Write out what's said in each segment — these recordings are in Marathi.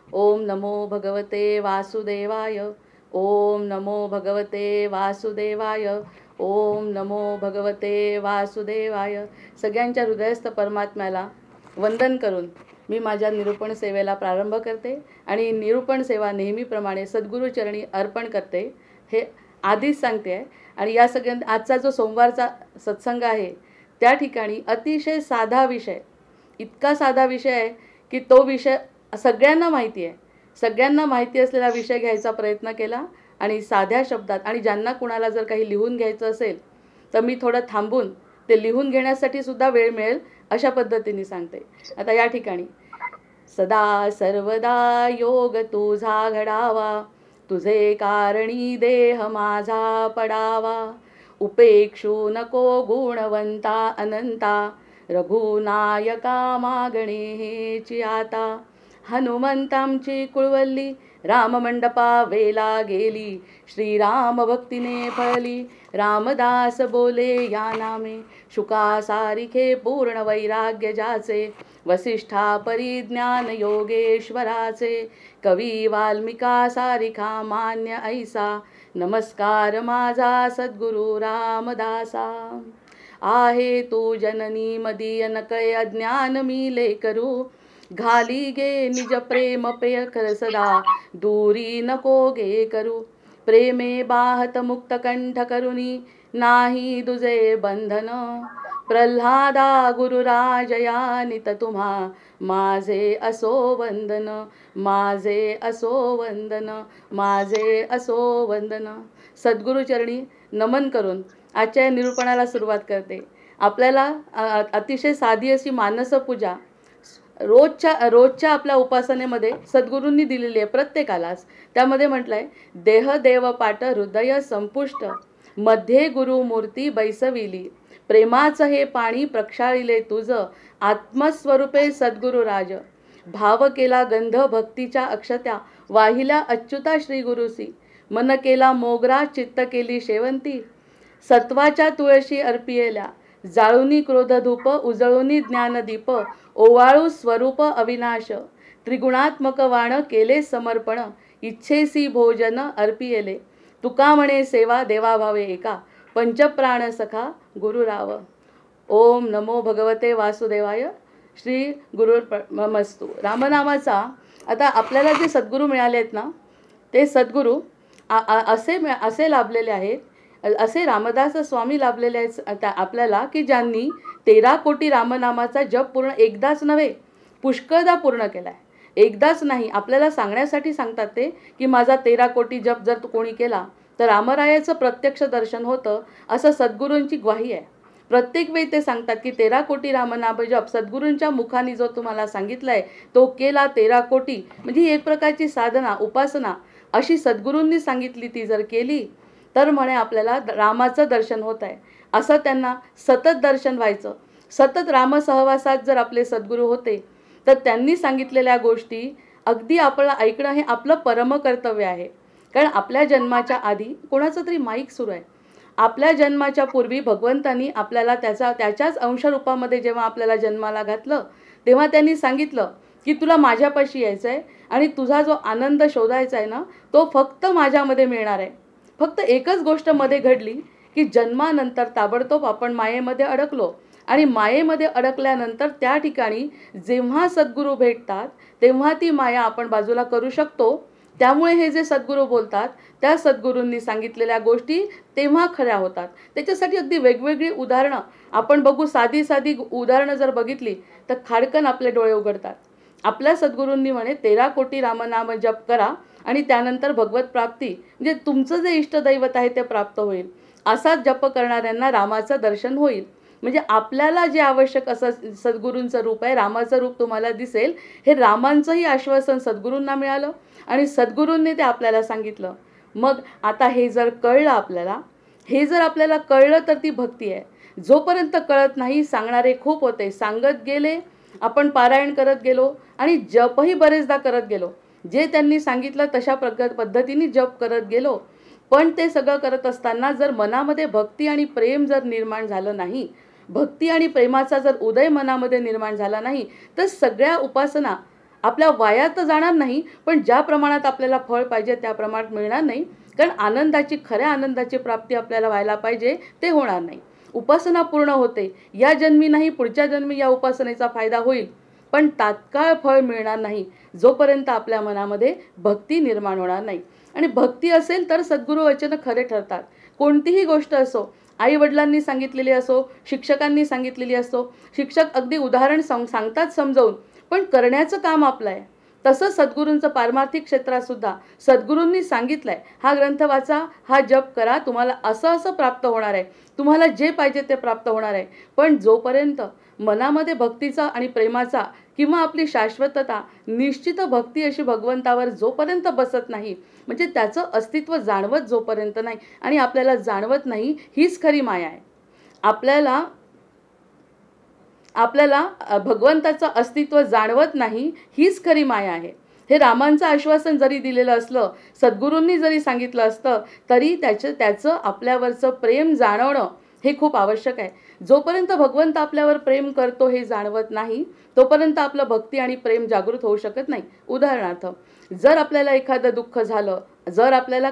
ओम नमो भगवते वासुदेवाय. ओम नमो भगवते वासुदेवाय. ओम नमो भगवते वासुदेवाय. सगळ्यांच्या हृदयस्थ परमात्म्याला वंदन करून मी माझ्या निरूपण सेवेला प्रारंभ करते आणि निरूपण सेवा नेहमीप्रमाणे सद्गुरूचरणी अर्पण करते हे आधीच सांगते आहे. आणि या आजचा जो सोमवारचा सत्संग आहे त्या ठिकाणी अतिशय साधा विषय, इतका साधा विषय आहे की तो विषय सगळ्यांना माहिती आहे. सगळ्यांना माहिती असलेला विषय घ्यायचा प्रयत्न केला आणि साध्या शब्दात, आणि ज्यांना कुणाला जर काही लिहून घ्यायचं असेल तर मी थोडं थांबून ते लिहून घेण्यासाठी सुद्धा वेळ मिळेल अशा पद्धतीने सांगते. आता या ठिकाणी सदा सर्वदा योग तुझा घडावा, तुझे कारणी देह माझा पडावा. उपेक्षू नको गुणवंता अनंता, रघुनायका मागणे हेची आता. हनुमंतांची कुळवल्ली राममंडपा वेला गेली, श्रीराम भक्तीने फळली. रामदास बोले या नामे, शुका सारिखे पूर्ण वैराग्य जाचे. वसिष्ठा परिज्ञान योगेश्वराचे, कवी वाल्मिका सारिखा मान्य ऐसा. नमस्कार माझा सद्गुरु रामदासा. आहे तू जननी मदीय नकळे अज्ञान मी लेकरू. घाली गे निज प्रेम पेय कर सदा, दूरी नको गे करू. प्रेमे बाहत मुक्त कंठ करुनी, नाही दुजे बंधन. प्रल्हादा गुरुराजया नित तुम्हा, माझे असो वंदन. माझे असो वंदन. माझे असो वंदन. सद्गुरुचरणी नमन करून आजच्या निरूपणाला सुरुवात करते. आपल्याला अतिशय साधी अशी मानसपूजा रोजच्या आपल्या उपासनेमध्ये सद्गुरूंनी दिलेली आहे प्रत्येकालाच. त्यामध्ये म्हटलं आहे, देह देव पाट हृदय संपुष्ट, मध्ये गुरुमूर्ती बैसविली. प्रेमाचं हे पाणी प्रक्षाळिले तुझ, आत्मस्वरूपे सद्गुरुराज. भाव केला गंध भक्तीच्या अक्षत्या, वाहिल्या अच्युता श्री गुरुसी. मन केला मोगरा चित्त केली शेवंती, सत्वाच्या तुळशी अर्पियेल्या. जाळुनी क्रोधधूप उजळुनी ज्ञानदीप, ओवाळू स्वरूप अविनाश. त्रिगुणात्मक वाण केले समर्पण, इच्छेसी भोजन अर्पियेले. तुका म्हणे सेवा देवाभावे एका, पंचप्राण सखा गुरुराव. ओम नमो भगवते वासुदेवाय. श्री गुरुर्मस्तु. रामनामाचा आता आपल्याला जे सद्गुरू मिळाले आहेत ना, ते सद्गुरू असे लाभलेले आहेत, असे रामदास स्वामी लाभलेले आहेत आपल्याला, की ज्यांनी 13 कोटी रामनामाचा जप पूर्ण एकदाच नव्हे पुष्कळदा पूर्ण केला आहे. एकदाच नाही, आपल्याला सांगण्यासाठी सांगतात ते की माझा 13 कोटी जप जर कोणी केला तर रामरायाचं प्रत्यक्ष दर्शन होतं, असं सद्गुरूंची ग्वाही आहे. प्रत्येक वेळी ते सांगतात की 13 कोटी रामनाम जप सद्गुरूंच्या मुखाने जो तुम्हाला सांगितलं आहे तो केला 13 कोटी. म्हणजे ही एक प्रकारची साधना उपासना अशी सद्गुरूंनी सांगितली, ती जर केली तर म्हणे आपल्याला रामाचं दर्शन होत आहे. असं त्यांना सतत दर्शन व्हायचं. सतत रामसहवासात जर आपले सद्गुरू होते तर त्यांनी सांगितलेल्या गोष्टी अगदी आपल्याला ऐकणं हे आपलं परमकर्तव्य आहे. कारण आपल्या जन्माच्या आधी कोणाचं तरी माईक सुरू आहे. आपल्या जन्माच्या पूर्वी भगवंतांनी आपल्याला त्याच्याच अंशरूपामध्ये जेव्हा आपल्याला जन्माला घातलं तेव्हा त्यांनी सांगितलं की तुला माझ्यापाशी यायचं आहे आणि तुझा जो आनंद शोधायचा आहे ना तो फक्त माझ्यामध्ये मिळणार आहे. फक्त एकच गोष्ट मध्ये घडली की जन्मानंतर ताबडतोब आपण मायेमध्ये अडकलो आणि मायेमध्ये अडकल्यानंतर त्या ठिकाणी जेव्हा सद्गुरू भेटतात तेव्हा ती माया आपण बाजूला करू शकतो. त्यामुळे हे जे सद्गुरू बोलतात त्या सद्गुरूंनी सांगितलेल्या गोष्टी तेव्हा खऱ्या होतात. त्याच्यासाठी अगदी वेगवेगळी उदाहरणं आपण बघू. साधी उदाहरणं जर बघितली तर खाडकन आपले डोळे उघडतात. आपल्या सद्गुरूंनी म्हणे 13 कोटी रामनाम जप करा आणि त्यानंतर भगवत प्राप्ती म्हणजे तुमचं जे इष्टदैवत आहे ते प्राप्त होईल. असाच जप करणाऱ्यांना रामाचं दर्शन होईल. म्हणजे आपल्याला जे आवश्यक असं सद्गुरूंचं रूप आहे, रामाचं रूप तुम्हाला दिसेल. हे रामांचंही आश्वासन सद्गुरूंना मिळालं आणि सद्गुरूंनी ते आपल्याला सांगितलं. मग आता हे जर कळलं आपल्याला, हे जर आपल्याला कळलं तर ती भक्ती आहे. जोपर्यंत कळत नाही सांगणारे खूप होते, सांगत गेले, आपण पारायण करत गेलो आणि जपही बरेचदा करत गेलो. जे त्यांनी सांगितलं तशा पद्धतीने जप करत गेलो. पण ते सगळं करत असताना जर मनामध्ये भक्ती आणि प्रेम जर निर्माण झालं नाही, भक्ती आणि प्रेमाचा जर उदय मनामध्ये निर्माण झाला नाही तर सगळ्या उपासना आपल्या वाया तर जाणार नाही, पण ज्या प्रमाणात आपल्याला फळ पाहिजे त्या प्रमाणात मिळणार नाही. कारण आनंदाची, खऱ्या आनंदाची प्राप्ती आपल्याला व्हायला पाहिजे, ते होणार नाही. उपासना पूर्ण होते, या जन्मी नाही पुढच्या जन्मी या उपासनेचा फायदा होईल, पण तात्काळ फळ मिळणार नाही जोपर्यंत आपल्या मनामध्ये भक्ती निर्माण होणार नाही. आणि भक्ती असेल तर सद्गुरू वचन खरे ठरतात. कोणतीही गोष्ट असो, आई वडिलांनी सांगितलेली असो, शिक्षकांनी सांगितलेली असो, शिक्षक अगदी उदाहरण सांगतात समजावून, पण करण्याचं काम आपलं आहे. तसं सद्गुरूंचं पारमार्थिक क्षेत्रात सुद्धा सद्गुरूंनी सांगितलंय, हा ग्रंथ वाचा, हा जप करा, तुम्हाला असं असं प्राप्त होणार आहे, तुम्हाला जे पाहिजे ते प्राप्त होणार आहे. पण जोपर्यंत मनामध्ये भक्तीचा आणि प्रेमाचा किंवा आपली शाश्वतता, निश्चित भक्ती अशी भगवंतावर जोपर्यंत बसत नाही, म्हणजे त्याचं अस्तित्व जाणवत जोपर्यंत नाही, आणि आपल्याला जाणवत नाही हीच खरी माया आहे. आपल्याला भगवंताचं अस्तित्व जाणवत नाही हीच खरी माया आहे. हे रामांचं आश्वासन जरी दिलेलं असलं, सद्गुरूंनी जरी सांगितलं असतं, तरी त्याचं आपल्यावरचं प्रेम जाणवणं हे खूप आवश्यक आहे. जोपर्यंत भगवंत आपल्यावर प्रेम करतो हे जाणवत नाही, तोपर्यंत आपलं भक्ती आणि प्रेम जागृत होऊ शकत नाही. उदाहरणार्थ, जर आपल्याला एखादं दुःख झालं, जर आपल्याला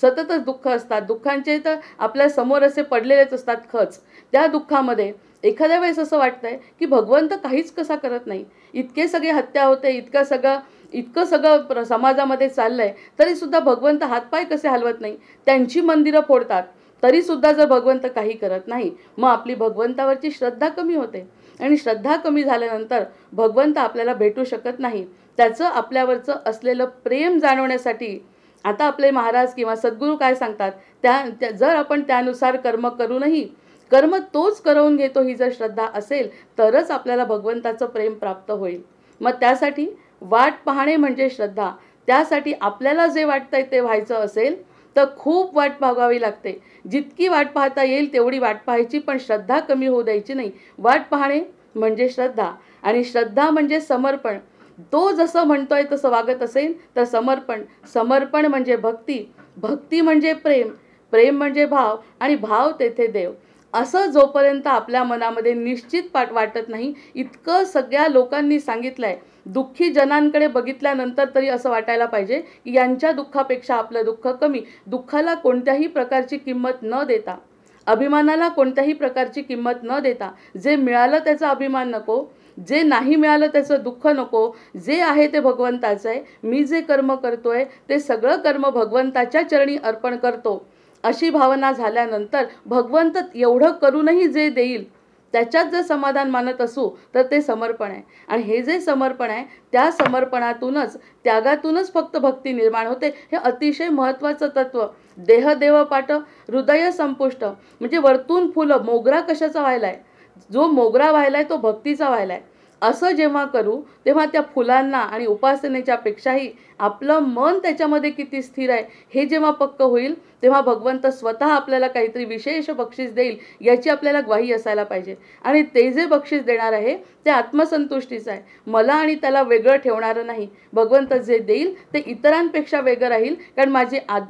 सततच दुःख असतात, दुःखांचे तर आपल्या समोर असे पडलेलेच असतात खच, त्या दुःखामध्ये एखाद्या वेळेस असं वाटतंय की भगवंत काहीच कसा करत नाही, इतके सगळे हत्या होते, इतकं सगळं समाजामध्ये चाललंय, तरी सुद्धा भगवंत हातपाय कसे हलवत नाही, त्यांची मंदिरं फोडतात, तरी सुद्धा जर भगवंत काही करत नाही, मग आपली भगवंतावरची श्रद्धा कमी होते. आणि श्रद्धा कमी झाल्यानंतर भगवंत आपल्याला भेटू शकत नाही. त्याचं आपल्यावरचं असलेलं प्रेम जाणवण्यासाठी आता आपले महाराज किंवा सद्गुरू काय सांगतात, जर आपण त्यानुसार कर्म करूनही कर्म तोच करवून घेतो ही जर श्रद्धा असेल, तरच आपल्याला भगवंताचं प्रेम प्राप्त होईल. मग त्यासाठी वाट पाहणे म्हणजे श्रद्धा. त्यासाठी आपल्याला जे वाटतंय ते व्हायचं असेल तर खूप वाट पाहावी लागते. जितकी वाट पाहता येईल तेवढी वाट पाहायची, पण श्रद्धा कमी होऊ द्यायची नाही. वाट पाहणे म्हणजे श्रद्धा, आणि श्रद्धा म्हणजे समर्पण. तो जसं म्हणतोय तसं वागत असेल तर समर्पण, समर्पण म्हणजे भक्ती, भक्ती म्हणजे प्रेम, प्रेम म्हणजे भाव, आणि भाव तेथे देव. असं जोपर्यंत आपल्या मनामध्ये निश्चित वाटत नाही, इतकं सगळ्या लोकांनी सांगितलंय, दुःखी जनांकडे बघितल्यानंतर तरी असं वाटायला पाहिजे की यांच्या दुःखापेक्षा आपलं दुःख कमी. दुःखाला कोणत्याही प्रकारची किंमत न देता, अभिमानाला कोणत्याही प्रकारची किंमत न देता, जे मिळालं त्याचा अभिमान नको, जे नाही मिळालं त्याचं दुःख नको, जे आहे ते भगवंताचं आहे, मी जे कर्म करतोय ते सगळं कर्म भगवंताच्या चरणी अर्पण करतो, अशी भावना झाल्यानंतर भगवंत एवढं करूनही जे देईल त्याच्यात जर समाधान मानत असू तर ते समर्पण आहे. आणि हे जे समर्पण आहे, त्या समर्पणातूनच, त्यागातूनच फक्त भक्ती निर्माण होते. हे अतिशय महत्त्वाचं तत्व. देह देवपाट हृदय संपुष्ट, म्हणजे वरतून फुलं, मोगरा कशाचा व्हायलाय, जो मोगरा व्हायलाय तो भक्तीचा व्हायलाय. असं जेव्हा करू तेव्हा त्या फुलांना आणि उपासनेच्या पेक्षाही आपलं मन त्याच्यामध्ये किती स्थिर आहे हे जेव्हा पक्क होईल, तेव्हा भगवंत स्वतः आपल्याला काहीतरी विशेष बक्षीस देईल याची आपल्याला ग्वाही असायला पाहिजे. आणि ते जे बक्षीस देणार आहे ते आत्मसंतुष्टीचं आहे, मला आणि त्याला वेगळं ठेवणारं नाही. भगवंत जे देईल ते इतरांपेक्षा वेगळं राहील, कारण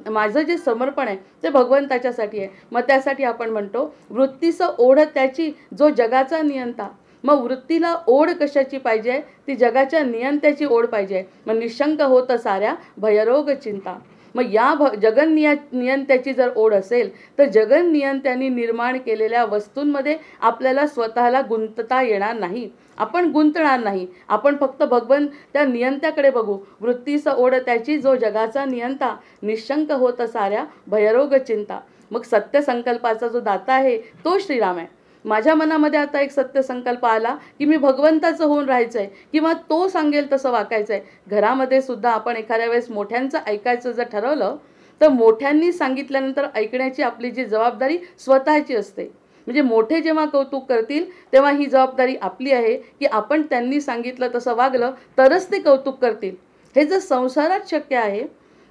माझं जे समर्पण आहे ते भगवंताच्यासाठी आहे. मग त्यासाठी आपण म्हणतो, वृत्तीचं ओढ त्याची जो जगाचा नियंता. मग वृत्तीला ओढ कशाची पाहिजे, ती जगाच्या नियंत्याची ओढ पाहिजे. मग निशंक होत साऱ्या भयरोग चिंता. मग या नियंत्याची जर ओढ असेल तर जगन्नियंत्यांनी निर्माण केलेल्या वस्तूंमध्ये आपल्याला स्वतःला गुंतता येणार नाही, आपण गुंतणार नाही. आपण फक्त त्या नियंत्याकडे बघू. वृत्तीचं ओढ त्याची जो जगाचा नियंता, निशंक होत साऱ्या भयरोग चिंता. मग सत्य संकल्पाचा जो दाता आहे तो श्रीराम आहे. माझ्या मनामध्ये आता एक सत्य संकल्प आला की मी भगवंताचं होऊन राहायचंय, किंवा तो सांगेल तसं वागायचंय. घरामध्ये सुद्धा आपण एखाद्या वेळेस मोठ्यांचं ऐकायचं जर ठरवलं तर मोठ्यांनी सांगितल्यानंतर ऐकण्याची आपली जी जबाबदारी स्वतःची असते. म्हणजे मोठे जेव्हा कौतुक करतील तेव्हा ही जबाबदारी आपली आहे की आपण त्यांनी सांगितलं तसं वागलं तरच ते कौतुक करतील. हे जर संसारात शक्य आहे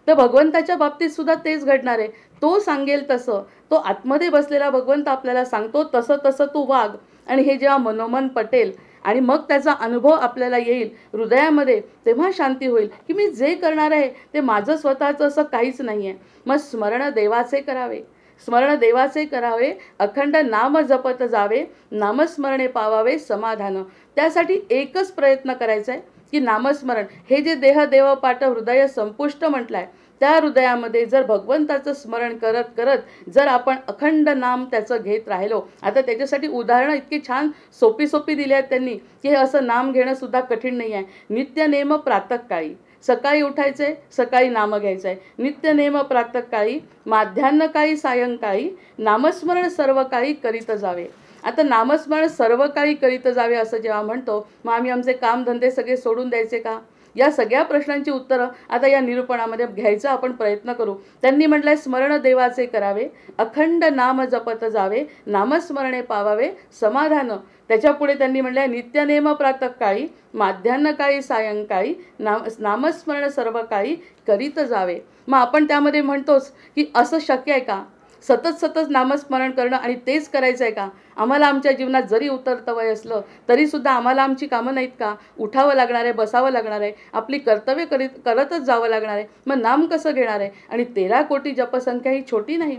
तर भगवंताच्या बाबतीत सुद्धा तेच घडणार आहे. तो सांगेल तसं, तो आतमध्ये बसलेला भगवंत आपल्याला सांगतो तसं तसं तू वाग. आणि हे जेव्हा मनोमन पटेल आणि मग त्याचा अनुभव आपल्याला येईल हृदयामध्ये, तेव्हा शांती होईल की मी जे करणार आहे ते माझं स्वतःचं असं काहीच नाही आहे. मग स्मरण देवाचे करावे, स्मरण देवाचे करावे, अखंड नाम जपत जावे, नामस्मरणे पावावे समाधान. त्यासाठी एकच प्रयत्न करायचा आहे की नामस्मरण हे जे देह देव पाठ हृदय संपुष्ट म्हटलंय, त्या हृदयामध्ये जर भगवंताचं स्मरण करत करत जर आपण अखंड नाम त्याचं घेत राहिलो. आता त्याच्यासाठी उदाहरणं इतकी छान सोपी सोपी दिली आहेत त्यांनी, की हे असं नाम घेणं सुद्धा कठीण नाही आहे. नित्यनेम प्रातःकाळी, सकाळी उठायचंय, सकाळी नाम घ्यायचंय. नित्यनेम प्रातःकाळी, माध्यान्हकाळी, सायंकाळी, नामस्मरण सर्व काळी करीत जावे. आता नामस्मरण सर्व काळी करीत जावे असं जेव्हा म्हणतो, मग आम्ही आमचे कामधंदे सगळे सोडून द्यायचे का? या सगळ्या प्रश्नांची उत्तरं आता या निरूपणामध्ये घ्यायचा आपण प्रयत्न करू. त्यांनी म्हटलंय, स्मरण देवाचे करावे, अखंड नाम जपत जावे, नामस्मरणे पावावे समाधान. त्याच्यापुढे त्यांनी म्हटलंय, नित्यनेम प्रातःकाळी, माध्यान्हकाळी, सायंकाळी, नामस्मरण सर्व काळी करीत जावे. मग आपण त्यामध्ये म्हणतोच की असं शक्य आहे का? सतत सतत नामस्मरण करणं आणि तेच करायचं आहे का? आम्हाला आमच्या जीवनात जरी उतरतं वय असलं तरीसुद्धा आम्हाला आमची कामं नाहीत का? उठावं लागणार आहे, बसावं लागणार आहे, आपली कर्तव्य करतच जावं लागणार आहे. मग नाम कसं घेणार आहे? आणि 13 कोटी जपसंख्या ही छोटी नाही.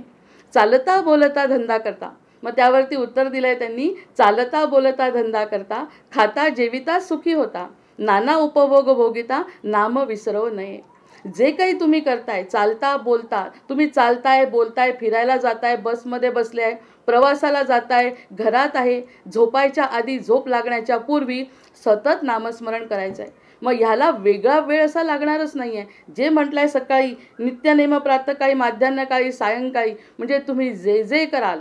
चालता बोलता धंदा करता. मग त्यावरती उत्तर दिलंय त्यांनी, चालता बोलता धंदा करता, खाता जेविता सुखी होता, नाना उपभोग भोगिता, नाम विसरव नये. जे काही तुम्ही करताय, चालता बोलता, तुम्ही चालताय, बोलताय, फिरायला जाताय, बसमध्ये बसले आहे, प्रवासाला जाताय, घरात आहे, झोपायच्या आधी, झोप लागण्याच्या पूर्वी सतत नामस्मरण करायचं आहे. मग ह्याला वेगळा वेळ असा लागणारच नाही आहे. जे म्हटलंय सकाळी, नित्यनेम प्रातःकाळी, माध्यान्हकाळी, सायंकाळी, म्हणजे तुम्ही जे जे कराल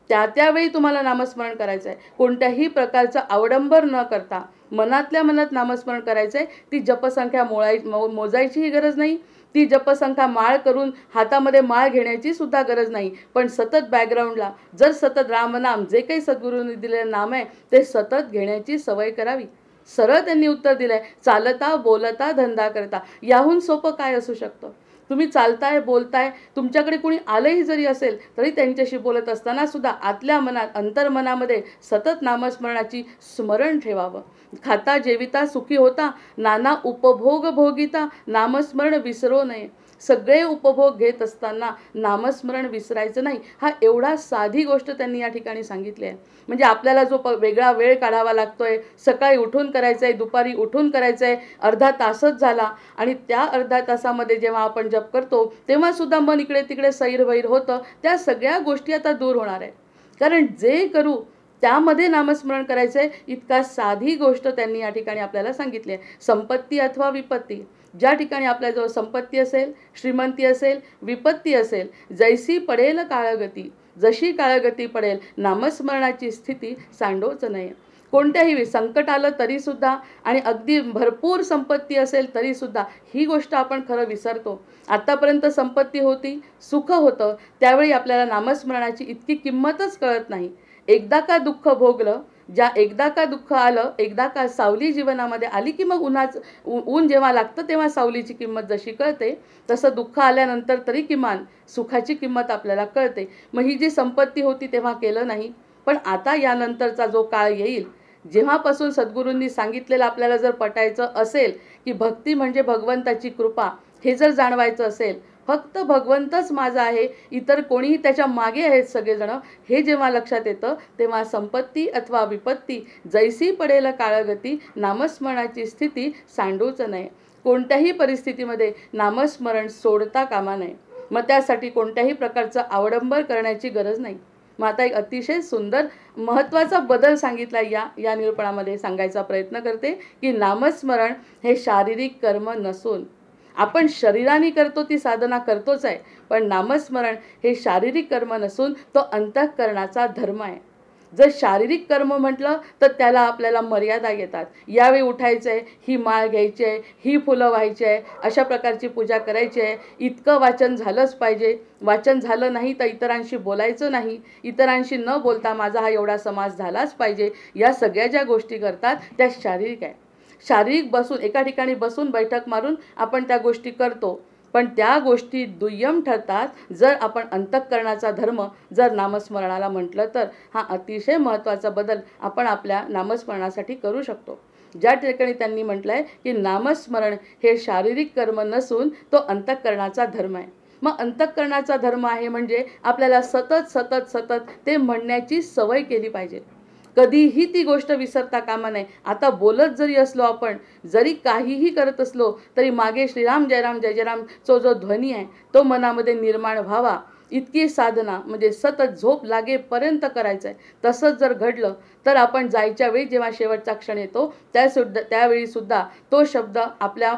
त्यावेळी तुम्हाला नामस्मरण करायचं आहे. कोणत्याही प्रकारचं अवडंबर न करता मनातल्या मनात नामस्मरण करायचं आहे. ती जपसंख्या मोजायचीही गरज नाही. ती जपसंख्या माळ करून हातामध्ये माळ घेण्याची सुद्धा गरज नाही. पण सतत बॅकग्राऊंडला जर सतत रामनाम, जे काही सद्गुरूंनी दिलेलं नाम आहे ते सतत घेण्याची सवय करावी. सरळ त्यांनी उत्तर दिलंय, चालता बोलता धंदा करता. याहून सोपं काय असू शकतं? तुम्ही चालताय, बोलताय, तुमच्याकडे कुणी आलंही जरी असेल तरी त्यांच्याशी बोलत असताना सुद्धा आतल्या मनात, अंतर्मनामध्ये सतत नामस्मरणाची स्मरण ठेवावं. खाता जेविता सुखी होता, नाना उपभोग भोगिता, नामस्मरण विसरो नये. सगळे उपभोग घेत असताना नामस्मरण विसरायचं नाही. हा एवढा साधी गोष्ट त्यांनी या ठिकाणी सांगितली आहे. म्हणजे आपल्याला जो वेगळा वेळ काढावा लागतोय, सकाळी उठून करायचं आहे, दुपारी उठून करायचं आहे, अर्धा तासच झाला आणि त्या अर्ध्या तासामध्ये जेव्हा आपण जप करतो तेव्हा सुद्धा मन इकडे तिकडे सैरवैर होतं. त्या सगळ्या गोष्टी आता दूर होणार आहे. कारण जे करू त्यामध्ये नामस्मरण करायचं आहे. इतका साधी गोष्ट त्यांनी या ठिकाणी आपल्याला सांगितली आहे. संपत्ती अथवा विपत्ती, ज्या ठिकाणी आपल्याजवळ संपत्ती असेल, श्रीमंती असेल, विपत्ती असेल, जैसी पडेल काळगती, जशी काळगती पडेल, नामस्मरणाची स्थिती सांडोच नये. कोणत्याही संकट आलं तरीसुद्धा आणि अगदी भरपूर संपत्ती असेल तरीसुद्धा ही गोष्ट आपण खरं विसरतो. आत्तापर्यंत संपत्ती होती, सुख होतं, त्यावेळी आपल्याला नामस्मरणाची इतकी किंमतच कळत नाही. एकदा का दुःख भोगलं, एकदा का दुःख आलं, एकदा का सावली जीवनामध्ये आली की मग ऊन जेव्हा लागतं तेव्हा सावलीची किंमत जशी कळते, तसं दुःख आल्यानंतर तरी किमान सुखाची किंमत आपल्याला कळते. मग ही जी संपत्ती होती तेव्हा केलं नाही, पण आता यानंतरचा जो काळ येईल, जेव्हापासून सद्गुरूंनी सांगितलेलं आपल्याला जर पटायचं असेल की भक्ती म्हणजे भगवंताची कृपा, हे जर जाणवायचं असेल, फक्त भगवंतच माझा आहे, इतर कोणीही त्याच्या मागे आहेत सगळेजण, हे जेव्हा लक्षात येतं तेव्हा संपत्ती अथवा विपत्ती जैसी पडेल काळगती, नामस्मरणाची स्थिती सांडूच नये. कोणत्याही परिस्थितीमध्ये नामस्मरण सोडता कामा नये. मग त्यासाठी कोणत्याही प्रकारचं अवडंबर करण्याची गरज नाही. मग आता एक अतिशय सुंदर महत्त्वाचा बदल सांगितला या निरूपणामध्ये सांगायचा प्रयत्न करते की नामस्मरण हे शारीरिक कर्म नसून, आपण शरीराने करतो ती साधना करतोच आहे, पण नामस्मरण हे शारीरिक कर्म नसून तो अंतःकरणाचा धर्म आहे. जर शारीरिक कर्म म्हटलं तर त्याला आपल्याला मर्यादा येतात. यावेळी उठायचं आहे, ही माळ घ्यायची आहे, ही फुलं व्हायची आहे, अशा प्रकारची पूजा करायची आहे, इतकं वाचन झालंच पाहिजे, वाचन झालं नाही तर इतरांशी बोलायचं नाही, इतरांशी न बोलता माझा हा एवढा समाज झालाच पाहिजे. या सगळ्या ज्या गोष्टी करतात त्या शारीरिक आहे. शारीरिक बसून एका ठिकाणी बसून बैठक मारून आपण त्या गोष्टी करतो, पण त्या गोष्टी दुय्यम ठरतात जर आपण अंतःकरणाचा धर्म जर नामस्मरणाला म्हटलं तर. हा अतिशय महत्त्वाचा बदल आपण आपल्या नामस्मरणासाठी करू शकतो. ज्या ठिकाणी त्यांनी म्हटलंय की नामस्मरण हे शारीरिक कर्म नसून तो अंतःकरणाचा धर्म आहे. मग अंतःकरणाचा धर्म आहे म्हणजे आपल्याला सतत सतत सतत ते म्हणण्याची सवय केली पाहिजे. कधीही ती गोष्ट विसरता कामा नये. आता बोलत जरी असलो आपण, जरी काहीही करत असलो तरी मागे श्रीराम जय राम जय जय राम जो ध्वनी आहे तो मनामध्ये निर्माण व्हावा. इतकी साधना म्हणजे सतत झोप लागेपर्यंत करायचं आहे. तसंच जर घडलं तर आपण जायच्या वेळी जेव्हा शेवटचा क्षण येतो त्यावेळी सुद्धा तो शब्द आपल्या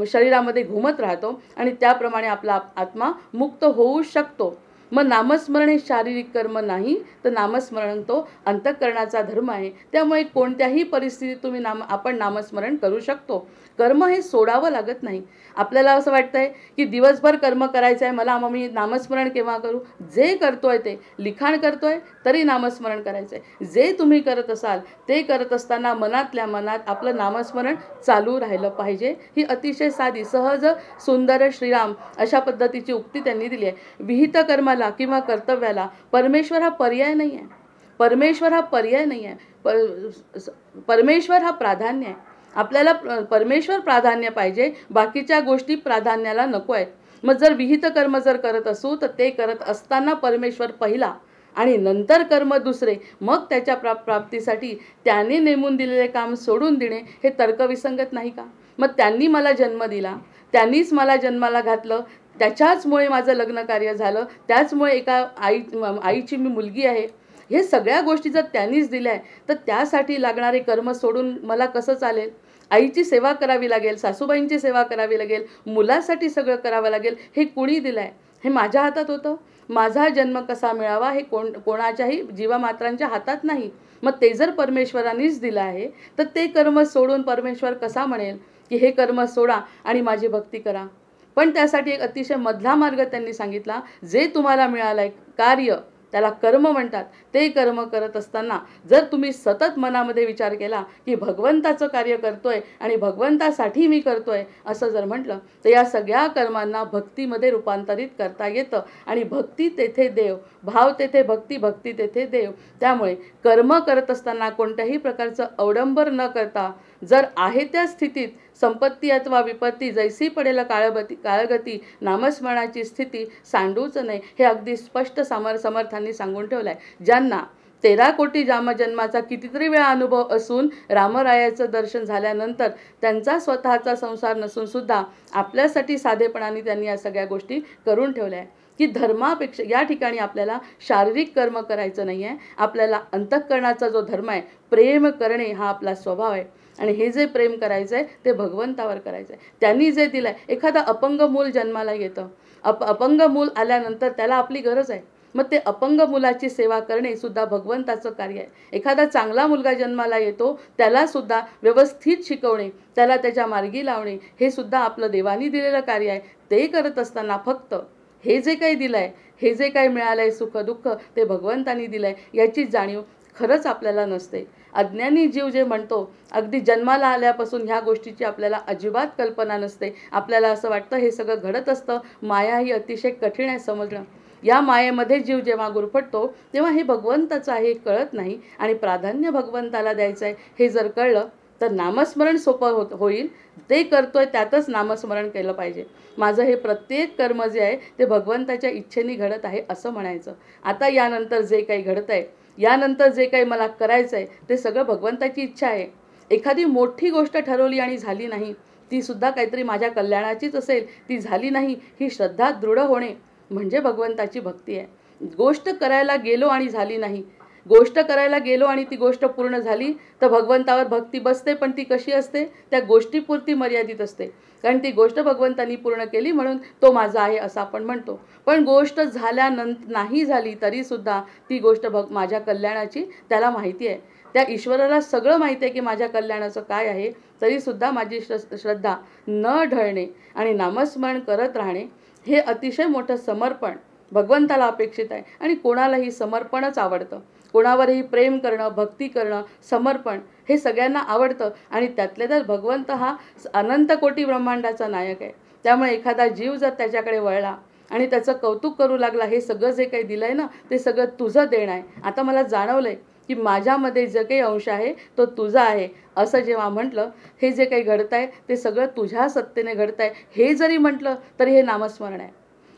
शरीरामध्ये घुमत राहतो आणि त्याप्रमाणे आपला आत्मा मुक्त होऊ शकतो. मग नामस्मरण हे शारीरिक कर्म नाही, तर नामस्मरण तो अंतःकरणाचा धर्म आहे. त्यामुळे कोणत्याही परिस्थितीत आपण नामस्मरण करू शकतो. कर्म हे सोडावं लागत नाही. आपल्याला असं वाटतंय की दिवसभर कर्म करायचं आहे मला, मग मी नामस्मरण केव्हा करू? जे करतोय ते लिखाण करतोय तरी नामस्मरण करायचं आहे. जे तुम्ही करत असाल ते करत असताना मनातल्या मनात आपलं नामस्मरण चालू राहिलं पाहिजे. ही अतिशय साधी सहज सुंदर श्रीराम अशा पद्धतीची उक्ती त्यांनी दिली आहे. विहित कर्माला किंवा कर्तव्याला परमेश्वर हा पर्याय नाही आहे. परमेश्वर हा पर्याय नाही आहे. परमेश्वर हा प्राधान्य आहे. आपल्याला परमेश्वर प्राधान्य पाहिजे, बाकीच्या गोष्टी प्राधान्याला नको आहेत. मग जर विहित कर्म जर करत असू तर ते करत असताना परमेश्वर पहिला आणि नंतर कर्म दुसरे, मग त्याच्या प्राप्तीसाठी त्याने नेमून दिलेले काम सोडून देणे हे तर्कविसंगत नाही का? मग त्यांनी मला जन्म दिला, त्यांनीच मला जन्माला घातलं, त्याच्याचमुळे माझं लग्न कार्य झालं, त्याचमुळे एका आईची मी मुलगी आहे. हे सगळ्या गोष्टी जर त्यांनीच दिल्या आहे तर त्यासाठी लागणारे कर्म सोडून मला कसं चालेल? आईची सेवा करावी लागेल, सासूबाईंची सेवा करावी लागेल, मुलासाठी सगळं करावं लागेल. हे कुणी दिलं आहे? हे माझ्या हातात होतं. माझा जन्म कसा मिळावा हे कोणाच्याही जीवमात्रांच्या हातात नाही. मग ते जर परमेश्वरांनीच दिलं आहे तर ते कर्म सोडून परमेश्वर कसा म्हणेल की हे कर्म सोडा आणि माझी भक्ती करा? पण त्यासाठी एक अतिशय मधला मार्ग त्यांनी सांगितला. जे तुम्हाला मिळालं आहे कार्य, त्याला कर्म म्हणतात. ते कर्म करत असताना जर तुम्ही सतत मनामध्ये विचार केला की भगवंताचं कार्य करतोय आणि भगवंतासाठी मी करतोय असं जर म्हटलं तर या सगळ्या कर्मांना भक्तीमध्ये रूपांतरित करता येतं. आणि भक्ती तेथे देव, भाव तेथे भक्ती, भक्ती तेथे देव. त्यामुळे कर्म करत असताना कोणत्याही प्रकारचं अवडंबर न करता जर आहे त्या स्थितीत संपत्ती अथवा विपत्ती जैसी पडेल काळगती नामस्मरणाची स्थिती सांडूच नाही, हे अगदी स्पष्ट समर्थांनी सांगून ठेवलं आहे. ज्यांना 13 कोटी जन्माचा कितीतरी वेळा अनुभव असून रामरायाचं दर्शन झाल्यानंतर त्यांचा स्वतःचा संसार नसून सुद्धा आपल्यासाठी साधेपणाने त्यांनी या सगळ्या गोष्टी करून ठेवल्या आहे. की धर्मापेक्षा या ठिकाणी आपल्याला शारीरिक कर्म करायचं नाही आहे. आपल्याला अंतःकरणाचा जो धर्म आहे, प्रेम करणे हा आपला स्वभाव आहे. आणि हे जे प्रेम करायचं आहे ते भगवंतावर करायचं आहे. त्यांनी जे दिलं आहे, एखादा अपंग मूल जन्माला येतं, अपंग मूल आल्यानंतर त्याला आपली गरज आहे. मग ते अपंग मुलाची सेवा करणे सुद्धा भगवंताचं कार्य आहे. एखादा चांगला मुलगा जन्माला येतो, त्याला सुद्धा व्यवस्थित शिकवणे, त्याला त्याच्या मार्गी लावणे हे सुद्धा आपलं देवानी दिलेलं कार्य आहे. ते करत असताना फक्त हे जे काही दिलं आहे, हे जे काही मिळालं आहे सुख दुःख ते भगवंतानी दिलं आहे याची जाणीव खरंच आपल्याला नसते. अज्ञानी जीव जे म्हणतो, अगदी जन्माला आल्यापासून ह्या गोष्टीची आपल्याला अजिबात कल्पना नसते. आपल्याला असं वाटतं हे सगळं घडत असतं. माया ही अतिशय कठीण आहे समजणं. या मायेमध्ये जीव जेव्हा गुरफटतो तेव्हा हे भगवंताचं आहे हे कळत नाही आणि प्राधान्य भगवंताला द्यायचं आहे हे जर कळलं तर नामस्मरण सोपं होईल. ते करतोय त्यातच नामस्मरण केलं पाहिजे. माझं हे प्रत्येक कर्म जे आहे ते भगवंताच्या इच्छेने घडत आहे असं म्हणायचं. आता यानंतर जे काही घडत आहे, यानंतर जे काही मला करायचं आहे ते सगळं भगवंताची इच्छा आहे. एखादी मोठी गोष्ट ठरवली आणि झाली नाही, ती सुद्धा काहीतरी माझ्या कल्याणाचीच असेल, ती झाली नाही, ही श्रद्धा दृढ होणे म्हणजे भगवंताची भक्ती आहे. गोष्ट करायला गेलो आणि झाली नाही, गोष्ट करायला गेलो आणि ती गोष्ट पूर्ण झाली तर भगवंतावर भक्ती बसते. पण ती कशी असते? त्या गोष्टीपुरती मर्यादित असते. कारण ती गोष्ट भगवंतांनी पूर्ण केली म्हणून तो माझा आहे असं आपण म्हणतो. पण गोष्ट झाल्यानंतर नाही झाली तरीसुद्धा ती गोष्ट माझ्या कल्याणाची त्याला माहिती आहे. त्या ईश्वराला सगळं माहिती आहे की माझ्या कल्याणाचं काय आहे. तरीसुद्धा माझी श्रद्धा न ढळणे आणि नामस्मरण करत राहणे हे अतिशय मोठं समर्पण भगवंताला अपेक्षित आहे. आणि कोणालाही समर्पणच आवडतं. कोणावरही प्रेम करणं, भक्ती करणं, समर्पण हे सगळ्यांना आवडतं. आणि त्यातल्या त्यात भगवंत हा अनंत कोटी ब्रह्मांडाचा नायक आहे. त्यामुळे एखादा जीव जर त्याच्याकडे वळला आणि त्याचं कौतुक करू लागला, हे सगळं जे काही दिलं आहे ना ते सगळं तुझं देणं आहे, आता मला जाणवलं आहे की माझ्यामध्ये जे काही अंश आहे तो तुझा आहे असं जेव्हा म्हटलं, हे जे काही घडतं आहे ते सगळं तुझ्या सत्तेने घडतं आहे हे जरी म्हटलं तरी हे नामस्मरण आहे.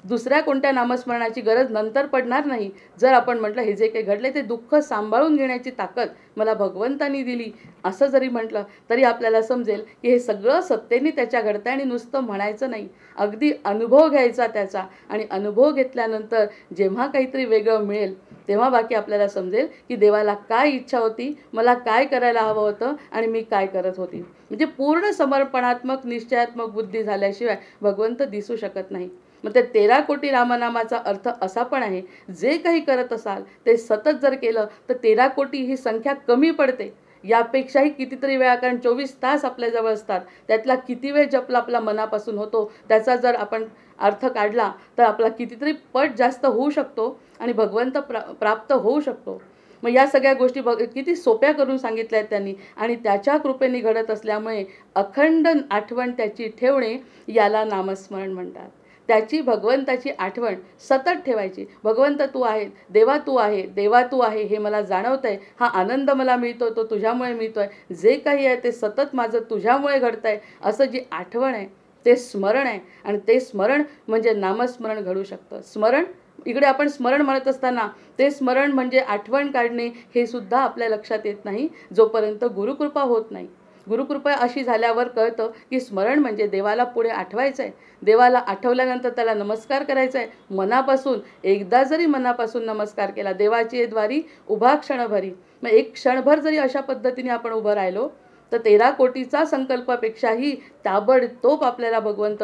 दुसऱ्या कोणत्या नामस्मरणाची गरज नंतर पडणार नाही. जर आपण म्हटलं हे जे काही घडले ते दुःख सांभाळून घेण्याची ताकद मला भगवंतानी दिली असं जरी म्हटलं तरी आपल्याला समजेल की हे सगळं सत्तेने त्याच्या घडतं आणि नुसतं म्हणायचं नाही, अगदी अनुभव घ्यायचा त्याचा. आणि अनुभव घेतल्यानंतर जेव्हा काहीतरी वेगळं मिळेल तेव्हा बाकी आपल्याला समजेल की देवाला काय इच्छा होती, मला काय करायला हवं होतं आणि मी काय करत होती. म्हणजे पूर्ण समर्पणात्मक निश्चयात्मक बुद्धी झाल्याशिवाय भगवंत दिसू शकत नाही. मग त्या 13 कोटी रामनामाचा अर्थ असा पण आहे, जे काही करत असाल ते सतत जर केलं तर 13 कोटी ही संख्या कमी पडते. यापेक्षाही कितीतरी वेळा, कारण 24 तास आपल्याजवळ असतात, त्यातला किती वेळ जपला आपला मनापासून होतो त्याचा जर आपण अर्थ काढला तर आपला कितीतरी पट जास्त होऊ शकतो आणि भगवंत प्राप्त होऊ शकतो. मग या सगळ्या गोष्टी किती सोप्या करून सांगितल्या आहेत त्यांनी आणि त्याच्या कृपेने घडत असल्यामुळे अखंड आठवण त्याची ठेवणे याला नामस्मरण म्हणतात. त्याची भगवंताची आठवण सतत ठेवायची. भगवंत तू आहे, देवा तू आहे, देवा तू आहे, हे मला जाणवतं आहे, हा आनंद मला मिळतो तो तुझ्यामुळे मिळतो आहे, जे काही आहे ते सतत माझं तुझ्यामुळे घडतं आहे, असं जी आठवण आहे ते स्मरण आहे. आणि ते स्मरण म्हणजे नामस्मरण घडू शकतं. स्मरण इकडे आपण स्मरण म्हणत असताना ते स्मरण म्हणजे आठवण काढणे हे सुद्धा आपल्या लक्षात येत नाही जोपर्यंत गुरुकृपा होत नाही. गुरुकृपा अशी झाल्यावर कळतं की स्मरण म्हणजे देवाला पुढे आठवायचं आहे, देवाला आठवल्यानंतर त्याला नमस्कार करायचा आहे मनापासून. एकदा जरी मनापासून नमस्कार केला, देवाची द्वारी उभा क्षणभरी, मग एक क्षणभर जरी अशा पद्धतीने आपण उभं राहिलो तर 13 कोटीचा संकल्पापेक्षाही ताबडतोब आपल्याला भगवंत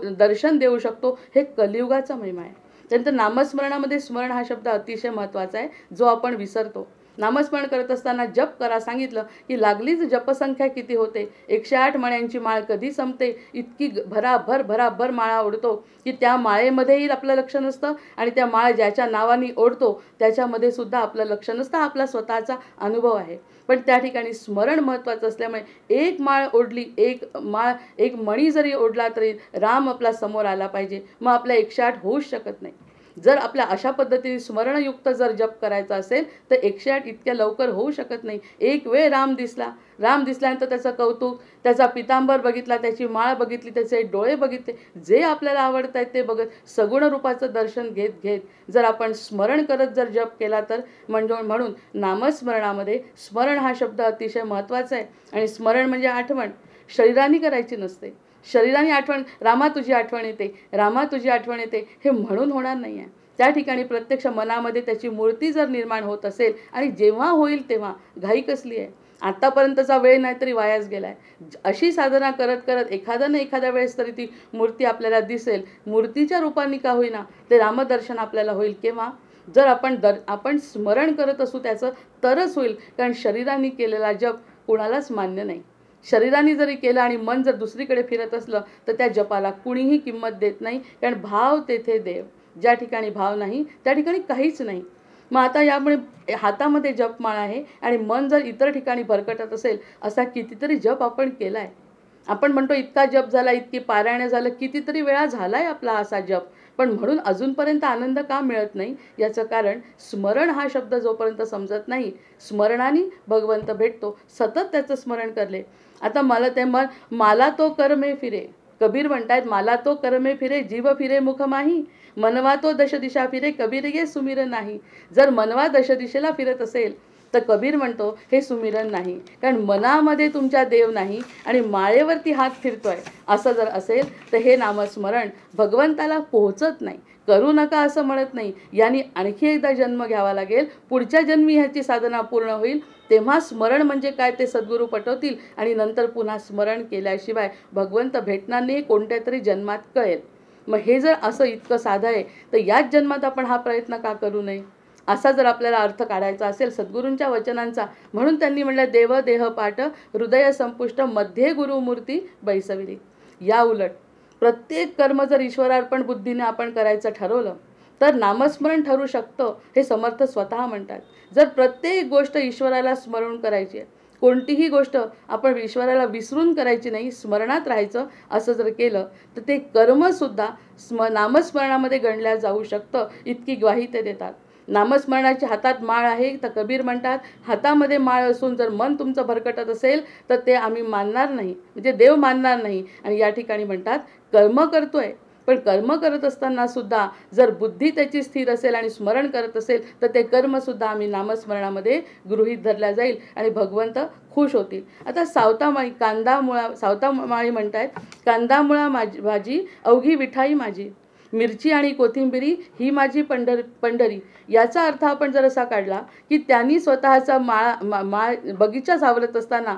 दर्शन देऊ शकतो. हे कलियुगाचा महिमा आहे. त्यानंतर नामस्मरणामध्ये स्मरण हा शब्द अतिशय महत्त्वाचा आहे, जो आपण विसरतो. नामस्मरण करत असताना जप करा सांगितलं की लागलीच जपसंख्या किती होते. 108 मण्यांची माळ कधी संपते, इतकी भराभर माळा ओढतो की त्या माळेमध्येही आपलं लक्ष नसतं आणि त्या माळ ज्याच्या नावाने ओढतो त्याच्यामध्ये सुद्धा आपलं लक्ष नसतं. आपला स्वतःचा अनुभव आहे. पण त्या ठिकाणी स्मरण महत्त्वाचं असल्यामुळे एक माळ ओढली, एक मणी जरी ओढला तरी राम आपला समोर आला पाहिजे. मग आपला 108 होऊच शकत नाही. जर आपल्या अशा पद्धतीने स्मरणयुक्त जर जप करायचा असेल तर 108 इतक्या लवकर होऊ शकत नाही. एक वेळ राम दिसल्यानंतर त्याचं कौतुक, त्याचा पितांबर बघितला, त्याची माळ बघितली, त्याचे डोळे बघितले, जे आपल्याला आवडत आहेत ते बघत सगुण रूपाचं दर्शन घेत जर आपण स्मरण करत जर जप केला तर म्हणून नामस्मरणामध्ये स्मरण हा शब्द अतिशय महत्त्वाचा आहे. आणि स्मरण म्हणजे आठवण शरीराने करायची नसते. शरीराने आठवण, रामा तुझी आठवण येते, रामा तुझी आठवण येते, हे म्हणून होणार नाही आहे. त्या ठिकाणी प्रत्यक्ष मनामध्ये त्याची मूर्ती जर निर्माण होत असेल आणि जेव्हा होईल तेव्हा, घाई कसली आहे, आतापर्यंतचा वेळ नाही तरी वायाच गेला आहे. अशी साधना करत करत एखाद्या वेळेस तरी ती मूर्ती आपल्याला दिसेल. मूर्तीच्या रूपाने का होईना ते रामदर्शन आपल्याला होईल. केव्हा? जर आपण स्मरण करत असू त्याचं तरच होईल. कारण शरीराने केलेला जप कुणालाच मान्य नाही. शरीराने जरी केलं आणि मन जर दुसरीकडे फिरत असलं तर त्या जपाला कुणीही किंमत देत नाही. कारण भाव तेथे देव. ज्या ठिकाणी भाव नाही त्या ठिकाणी काहीच नाही. मग आता यामुळे हातामध्ये जपमाळ आहे आणि मन जर इतर ठिकाणी भरकटत असेल, असा कितीतरी जप आपण केला आहे. आपण म्हणतो इतका जप झाला, इतकी पारायण झालं, कितीतरी वेळा झाला आहे आपला असा जप, पण म्हणून अजूनपर्यंत आनंद का मिळत नाही याचं कारण स्मरण हा शब्द जोपर्यंत समजत नाही. स्मरणाने भगवंत भेटतो. सतत त्याचं स्मरण करले. आता मला तो कर्मे फिरे, कबीर म्हणतायत मला तो कर्मे फिरे, जीव फिरे मुख माही, मनवा तो दश दिशा फिरे, कबीर ये सुमिरन नाही. जर मनवा दश दिशेला फिरत असेल तर कबीर म्हणतो हे सुमिरन नाही. कारण मनामध्ये तुमच्या देव नाही आणि माळेवरती हात फिरतोय असं जर असेल तर हे नामस्मरण भगवंताला पोहोचत नाही. करू नका असं म्हणत नाही. यांनी आणखी एकदा जन्म घ्यावा लागेल. पुढच्या जन्मी ह्याची साधना पूर्ण होईल. तेव्हा स्मरण म्हणजे काय ते सद्गुरू पटवतील आणि नंतर पुन्हा स्मरण केल्याशिवाय भगवंत भेटणार नाही, कोणत्या तरी जन्मात कळेल. मग हे जर असं इतकं साधं आहे तर याच जन्मात आपण हा प्रयत्न का करू नये, असा जर आपल्याला अर्थ काढायचा असेल सद्गुरूंच्या वचनांचा. म्हणून त्यांनी म्हटलं देव देह पाठ हृदय संपुष्ट मध्ये गुरुमूर्ती बैसविली. या उलट प्रत्येक कर्म जर ईश्वरार्पण बुद्धीने आपण करायचं ठरवलं तर नामस्मरण ठरू शकतं, हे समर्थ स्वतः म्हणतात. जर प्रत्येक गोष्ट ईश्वराला स्मरण करायची आहे, कोणतीही गोष्ट आपण ईश्वराला विसरून करायची नाही, स्मरणात राहायचं, असं जर केलं तर ते कर्मसुद्धा नामस्मरणामध्ये गणल्या जाऊ शकतं, इतकी ग्वाही ते देतात. नामस्मरणाची हातात माळ आहे तर कबीर म्हणतात हातामध्ये माळ असून जर मन तुमचं भरकटत असेल तर ते आम्ही मानणार नाही, म्हणजे देव मानणार नाही. आणि या ठिकाणी म्हणतात कर्म करतोय पण कर्म करत असताना सुद्धा जर बुद्धी त्याची स्थिर असेल आणि स्मरण करत असेल तर ते कर्मसुद्धा आम्ही नामस्मरणामध्ये गृहीत धरल्या जाईल आणि भगवंत खुश होतील. आता सावतामाळी म्हणतायत, कांदामुळा भाजी अवघी विठाई माझी, मिरची आणि कोथिंबिरी ही माझी पंढरी. याचा अर्थ आपण जर असा काढला की त्यांनी स्वतःचा माळ बगीचा सावरत असताना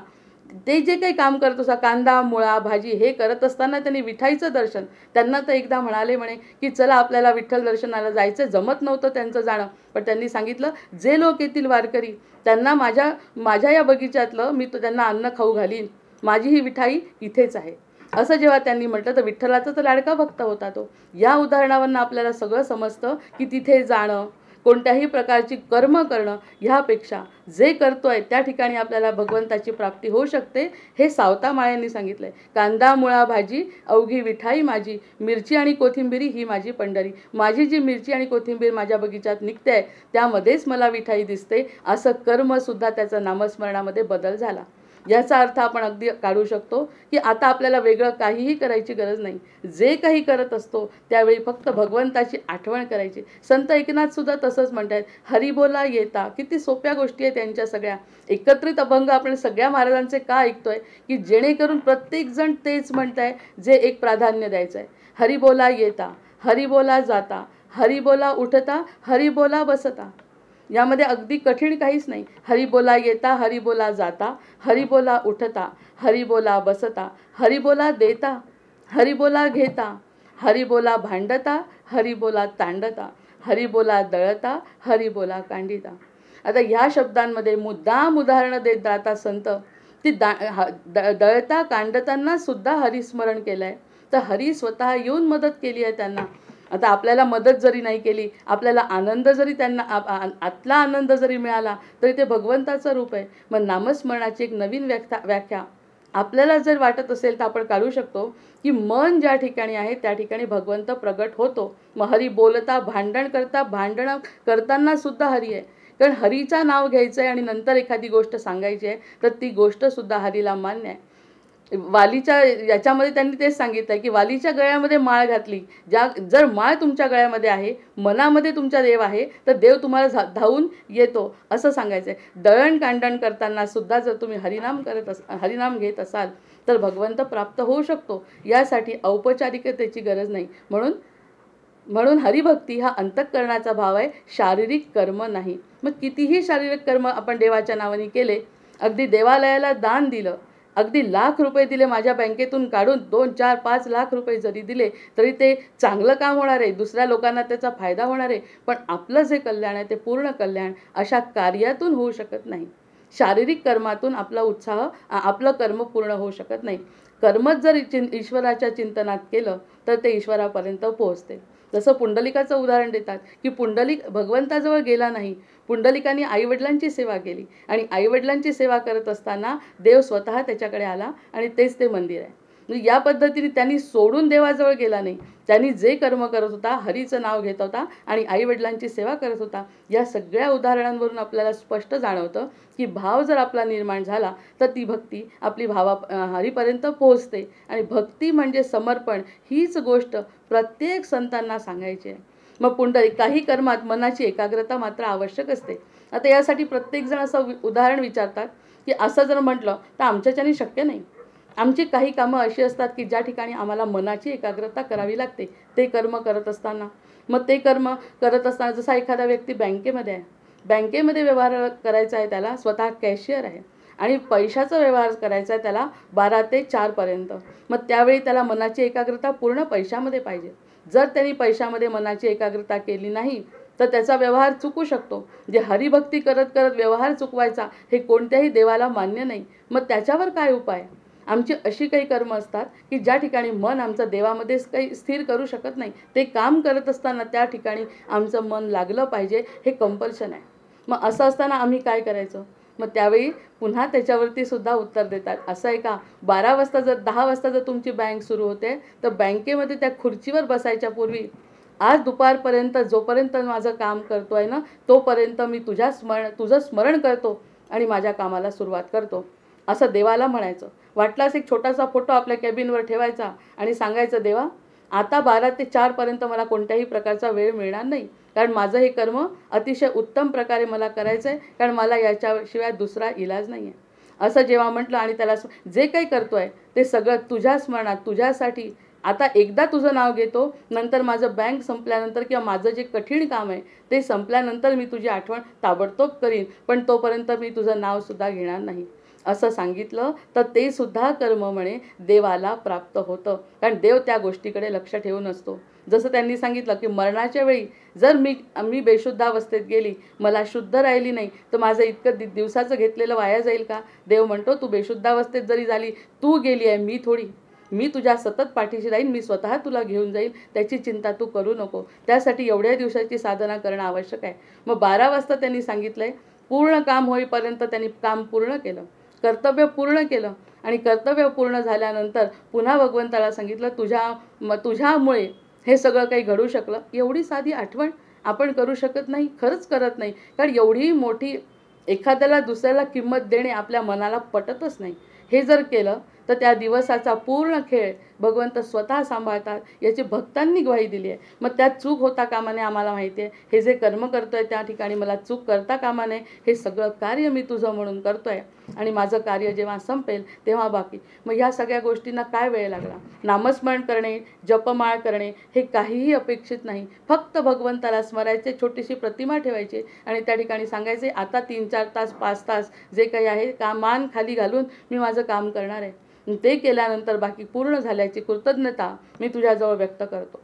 ते जे काही काम करत असतात, कांदा मुळा भाजी हे करत असताना त्यांनी विठाईचं दर्शन, त्यांना तर एकदा म्हणाले म्हणे की चला आपल्याला विठ्ठल दर्शनाला जायचं. जमत नव्हतं त्यांचं जाणं, पण त्यांनी सांगितलं जे लोक येतील वारकरी त्यांना माझ्या या बगीच्यातलं मी त्यांना अन्न खाऊ घालीन, माझी ही विठाई इथेच आहे असं जेव्हा त्यांनी म्हटलं तर विठ्ठलाचा तर लाडका भक्त होता तो. या उदाहरणावरून आपल्याला सगळं समजतं की तिथे जाणं, कोणत्याही प्रकारची कर्म करणं ह्यापेक्षा जे करतोय त्या ठिकाणी आपल्याला भगवंताची प्राप्ती होऊ शकते. हे सावतामाळ्यांनी सांगितलंय. कांदा मुळा भाजी अवघी विठाई माझी, मिरची आणि कोथिंबिरी ही माझी पंढरी. माझी जी मिरची आणि कोथिंबीर माझ्या बगीचात निघते आहे त्यामध्येच मला विठाई दिसते. असं कर्मसुद्धा त्याचा नामस्मरणामध्ये बदल झाला. याचा अर्थ आपण अगदी काढू शकतो की आता आपल्याला वेगळं काहीही करायची गरज नाही. जे काही करत असतो त्यावेळी फक्त भगवंताची आठवण करायची. संत एकनाथ सुद्धा तसंच म्हणतात, हरिबोला येता. किती सोप्या गोष्टी आहेत त्यांच्या सगळ्या. एकत्रित अभंग आपण सगळ्या महाराजांचे का ऐकतोय की जेणेकरून प्रत्येकजण तेच म्हणताय जे एक प्राधान्य द्यायचं आहे. हरिबोला येता, हरिबोला जाता, हरिबोला उठता, हरिबोला बसता. यामध्ये अगदी कठीण काहीच नाही. हरिबोला येता, हरिबोला जाता, हरिबोला उठता, हरिबोला बसता, हरिबोला देता, हरिबोला घेता, हरिबोला भांडता, हरिबोला तांडता, हरिबोला दळता, हरिबोला कांडिता. आता ह्या शब्दांमध्ये मुद्दाम उदाहरणं देत जातात संत. ती दळता कांडताना सुद्धा हरिस्मरण केलं आहे. तर हरी स्वतः येऊन मदत केली आहे त्यांना. आता आपल्याला मदत जरी नाही केली, आपल्याला आनंद जरी त्यांना आतला आनंद जरी मिळाला तरी ते भगवंताचं रूप आहे. मग नामस्मरणाची एक नवीन व्याख्या आपल्याला जर वाटत असेल तर आपण काढू शकतो की मन ज्या ठिकाणी आहे त्या ठिकाणी भगवंत प्रगट होतो. मग हरी बोलता भांडण करताना सुद्धा हरी आहे. कारण हरीचं नाव घ्यायचं आहे आणि नंतर एखादी गोष्ट सांगायची आहे तर ती गोष्ट सुद्धा हरीला मान्य आहे. वालीच्या याच्यामध्ये त्यांनी तेच सांगितलं की वालीच्या गळ्यामध्ये माळ घातली, जर माळ तुमच्या गळ्यामध्ये आहे, मनामध्ये तुमचा देव आहे तर देव तुम्हाला धावून येतो असं सांगायचं आहे. दळण कांडण करताना सुद्धा जर तुम्ही हरिनाम घेत असाल तर भगवंत प्राप्त होऊ शकतो. यासाठी औपचारिकतेची गरज नाही. म्हणून हरिभक्ती हा अंतःकरणाचा भाव आहे, शारीरिक कर्म नाही. मग कितीही शारीरिक कर्म आपण देवाच्या नावाने केले, अगदी देवालयाला दान दिलं, अगदी लाख रुपये दिले, माझ्या बँकेतून काढून 2, 4, 5 लाख रुपये जरी दिले तरी ते चांगलं काम होणार आहे, दुसऱ्या लोकांना त्याचा फायदा होणार आहे. पण आपलं जे कल्याण आहे ते पूर्ण कल्याण अशा कार्यातून होऊ शकत नाही. शारीरिक कर्मातून आपलं कर्म पूर्ण होऊ शकत नाही. कर्मच जर ईश्वराच्या चिंतनात केलं तर ते ईश्वरापर्यंत पोहोचते. जसं पुंडलिकाचं उदाहरण देतात की पुंडलिक भगवंताजवळ गेला नाही, पुंडलिकाने आईवडिलांची सेवा केली आणि आईवडिलांची सेवा करत असताना देव स्वतः त्याच्याकडे आला आणि तेच ते मंदिर आहे. म्हणजे या पद्धतीने त्यांनी सोडून देवाजवळ गेला नाही. त्यांनी जे कर्म करत होता, हरीचं नाव घेत होता आणि आईवडिलांची सेवा करत होता. या सगळ्या उदाहरणांवरून आपल्याला स्पष्ट जाणवतं की भाव जर आपला निर्माण झाला तर ती भक्ती आपली हरीपर्यंत पोहोचते. आणि भक्ती म्हणजे समर्पण हीच गोष्ट प्रत्येक संतांना सांगायची आहे. मग काही कर्मात मनाची एकाग्रता मात्र आवश्यक असते. आता यासाठी प्रत्येकजण असं उदाहरण विचारतात की असं जर म्हटलं तर आमच्याच्याने शक्य नाही. आमची काही कामं अशी असतात की ज्या ठिकाणी आम्हाला मनाची एकाग्रता करावी लागते ते कर्म करत असताना. मग ते कर्म करत असताना जसा एखादा व्यक्ती बँकेमध्ये आहे, बँकेमध्ये व्यवहार करायचा आहे, त्याला स्वतः कॅशियर आहे आणि पैशाचा व्यवहार करायचा आहे त्याला 12 ते 4 पर्यंत. मग त्यावेळी त्याला मनाची एकाग्रता पूर्ण पैशामध्ये पाहिजे. जर त्यांनी पैशामध्ये मनाची एकाग्रता केली नाही तर त्याचा व्यवहार चुकू शकतो. जे हरिभक्ती करत करत व्यवहार चुकवायचा हे कोणत्याही देवाला मान्य नाही. मग त्याच्यावर काय उपाय? आमची अशी काही कर्म असतात की ज्या ठिकाणी मन आमचं देवामध्ये काही स्थिर करू शकत नाही. ते काम करत असताना त्या ठिकाणी आमचं मन लागलं पाहिजे, हे कंपल्शन आहे. मग असं असताना आम्ही काय करायचं? मग त्यावेळी पुन्हा त्याच्यावरती सुद्धा उत्तर देतात. असं आहे का 10 वाजता जर तुमची बँक सुरू होते तर बँकेमध्ये त्या खुर्चीवर बसायच्या पूर्वी आज दुपारपर्यंत जोपर्यंत माझं काम करतो आहे ना तोपर्यंत मी तुझं स्मरण करतो आणि माझ्या कामाला सुरुवात करतो असं देवाला म्हणायचं. वाटल्यास एक छोटासा फोटो आपल्या कॅबिनवर ठेवायचा आणि सांगायचं, देवा आता 12 ते 4 पर्यंत मला कोणत्याही प्रकारचा वेळ मिळणार नाही, कारण माझं हे कर्म अतिशय उत्तम प्रकारे मला करायचं आहे, कारण मला याच्याशिवाय दुसरा इलाज नाही आहे. असं जेव्हा म्हटलं आणि त्याला जे काही करतोय ते सगळं तुझ्या स्मरणात तुझ्यासाठी, आता एकदा तुझं नाव घेतो, नंतर माझं बँक संपल्यानंतर किंवा माझं जे कठीण काम आहे ते संपल्यानंतर मी तुझी आठवण ताबडतोब करीन, पण तोपर्यंत मी तुझं नावसुद्धा घेणार नाही. असं सांगितलं तर ते सुद्धा कर्म म्हणे देवाला प्राप्त होतं, कारण देव त्या गोष्टीकडे लक्ष ठेवून असतो. जसं त्यांनी सांगितलं की मरणाच्या वेळी जर मी बेशुद्धावस्थेत गेली, मला शुद्ध राहिली नाही, तर माझं इतकं दिवसाचं घेतलेलं वाया जाईल का? देव म्हणतो तू बेशुद्धावस्थेत जरी झाली, तू गेली आहे, मी थोडी. मी तुझ्या सतत पाठीशी राहीन, मी स्वतः तुला घेऊन जाईल, त्याची चिंता तू करू नको. त्यासाठी एवढ्या दिवसाची साधना करणं आवश्यक आहे. मग 12 वाजता त्यांनी सांगितलंय, पूर्ण काम होईपर्यंत त्यांनी काम पूर्ण केलं, कर्तव्य पूर्ण केलं आणि कर्तव्य पूर्ण झाल्यानंतर पुन्हा भगवंताला सांगितलं, तुझ्यामुळे हे सगळं काही घडू शकलं. एवढी साधी आठवण आपण करू शकत नाही, खरंच करत नाही, कारण एवढी मोठी एखाद्याला दुसऱ्याला किंमत देणे आपल्या मनाला पटतच नाही. हे जर केलं तर त्या दिवसाचा पूर्ण खेळ भगवंत स्वतः सांभाळतात, याची भक्तांनी ग्वाही दिली आहे. मग त्यात चूक होता कामा नये. आम्हाला माहिती आहे हे जे कर्म करतोय त्या ठिकाणी मला चूक करता कामा नये. हे सगळं कार्य मी तुझं म्हणून करतोय आणि माझं कार्य जेव्हा संपेल तेव्हा बाकी. मग ह्या सगळ्या गोष्टींना काय वेळ लागला? नामस्मरण करणे, जपमाळ करणे हे काहीही अपेक्षित नाही. फक्त भगवंताला स्मरायचे, छोटीशी प्रतिमा ठेवायची आणि त्या ठिकाणी सांगायचे, आता 3-4 तास 5 तास जे काही आहे मान खाली घालून मी माझं काम करणार आहे. ते केल्यानंतर बाकी पूर्ण झाल्याची कृतज्ञता मी तुझ्याजवळ व्यक्त करतो.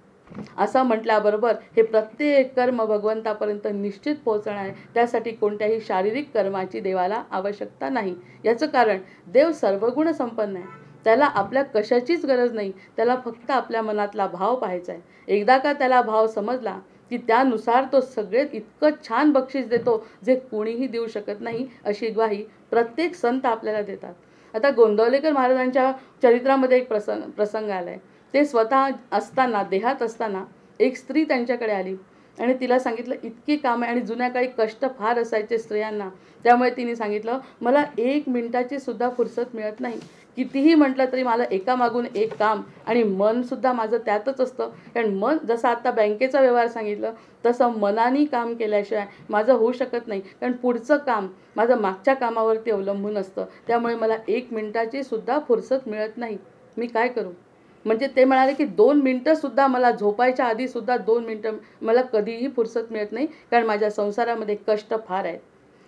असं म्हटल्याबरोबर हे प्रत्येक कर्म भगवंतापर्यंत निश्चित पोहोचणार आहे. त्यासाठी कोणत्याही शारीरिक कर्माची देवाला आवश्यकता नाही. याचं कारण देव सर्वगुण संपन्न आहे. त्याला आपल्या कशाचीच गरज नाही. त्याला फक्त आपल्या मनातला भाव पाहायचा आहे. एकदा का त्याला भाव समजला की त्यानुसार तो सगळे इतकं छान बक्षीस देतो जे कोणीही देऊ शकत नाही, अशी ग्वाही प्रत्येक संत आपल्याला देतात. आता गोंदवलेकर महाराजांच्या चरित्रामध्ये एक प्रसंग आला आहे. ते स्वतः असताना, देहात असताना एक स्त्री त्यांच्याकडे आली आणि तिला सांगितलं, इतकी कामे आणि जुन्या काळी कष्ट फार असायचे स्त्रियांना, त्यामुळे तिने सांगितलं, मला 1 मिनिटाची सुद्धा फुरसत मिळत नाही. कितीही म्हटलं तरी मला एकामागून एक काम आणि मनसुद्धा माझं त्यातच असतं. कारण मन, जसं आता बँकेचा व्यवहार सांगितलं तसं मनाने काम केल्याशिवाय माझं होऊ शकत नाही, कारण पुढचं काम माझं मागच्या कामावरती अवलंबून असतं. त्यामुळे मला 1 मिनिटाची सुद्धा फुरसत मिळत नाही. मी काय करू? म्हणजे ते म्हणाले की 2 मिनिटंसुद्धा मला झोपायच्या आधीसुद्धा 2 मिनिटं मला कधीही फुरसत मिळत नाही, कारण माझ्या संसारामध्ये कष्ट फार आहेत.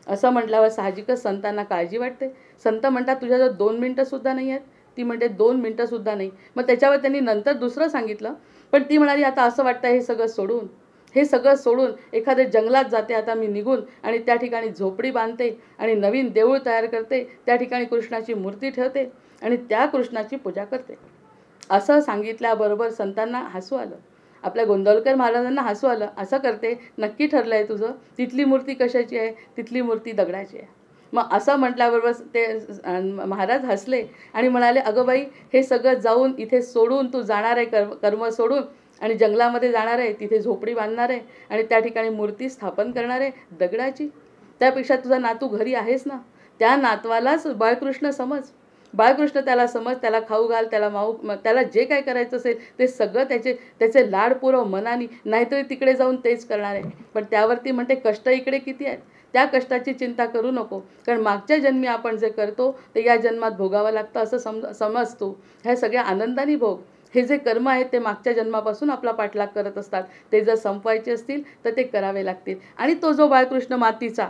असं म्हटल्यावर साहजिकच संतांना काळजी वाटते. संत म्हणतात, तुझ्याजवळ 2 मिनिटंसुद्धा नाही आहेत? ती म्हणते 2 मिनिटंसुद्धा नाही. मग त्याच्यावर त्यांनी नंतर दुसरं सांगितलं, पण ती म्हणाली, आता असं वाटतं हे सगळं सोडून एखाद्या जंगलात जाते आता मी निघून आणि त्या ठिकाणी झोपडी बांधते आणि नवीन देऊळ तयार करते, त्या ठिकाणी कृष्णाची मूर्ती ठेवते आणि त्या कृष्णाची पूजा करते. असं सांगितल्याबरोबर संतांना हसू आलं. आपल्या गोंदवलेकर महाराजांना हसू आलं. असं करते, नक्की ठरलं आहे तुझं? तिथली मूर्ती कशाची आहे? तिथली मूर्ती दगडाची आहे. मग असं म्हटल्याबरोबर ते महाराज हसले आणि म्हणाले, अगं बाई, हे सगळं जाऊन इथे सोडून तू जाणार आहे, कर्म सोडून आणि जंगलामध्ये जाणार आहे, तिथे झोपडी बांधणार आहे आणि त्या ठिकाणी मूर्ती स्थापन करणार आहे दगडाची. त्यापेक्षा तुझा नातू घरी आहेस ना, त्या नातवालाच बाळकृष्ण समज. बाळकृष्ण त्याला समज, त्याला खाऊ घाल, त्याला जे काय करायचं असेल ते सगळं त्याचे लाड पुरव मनाने, नाहीतरी तिकडे जाऊन तेच करणार आहे. पण त्यावरती म्हणते, कष्ट इकडे किती आहेत, त्या कष्टाची चिंता करू नको, कारण मागच्या जन्मी आपण जे करतो ते या जन्मात भोगावं लागतं असं समज तू. ह्या सगळ्या आनंदाने भोग. हे जे कर्म आहेत ते मागच्या जन्मापासून आपला पाठलाग करत असतात. ते जर संपवायचे असतील तर ते करावे लागतील. आणि तो जो बाळकृष्ण मातीचा,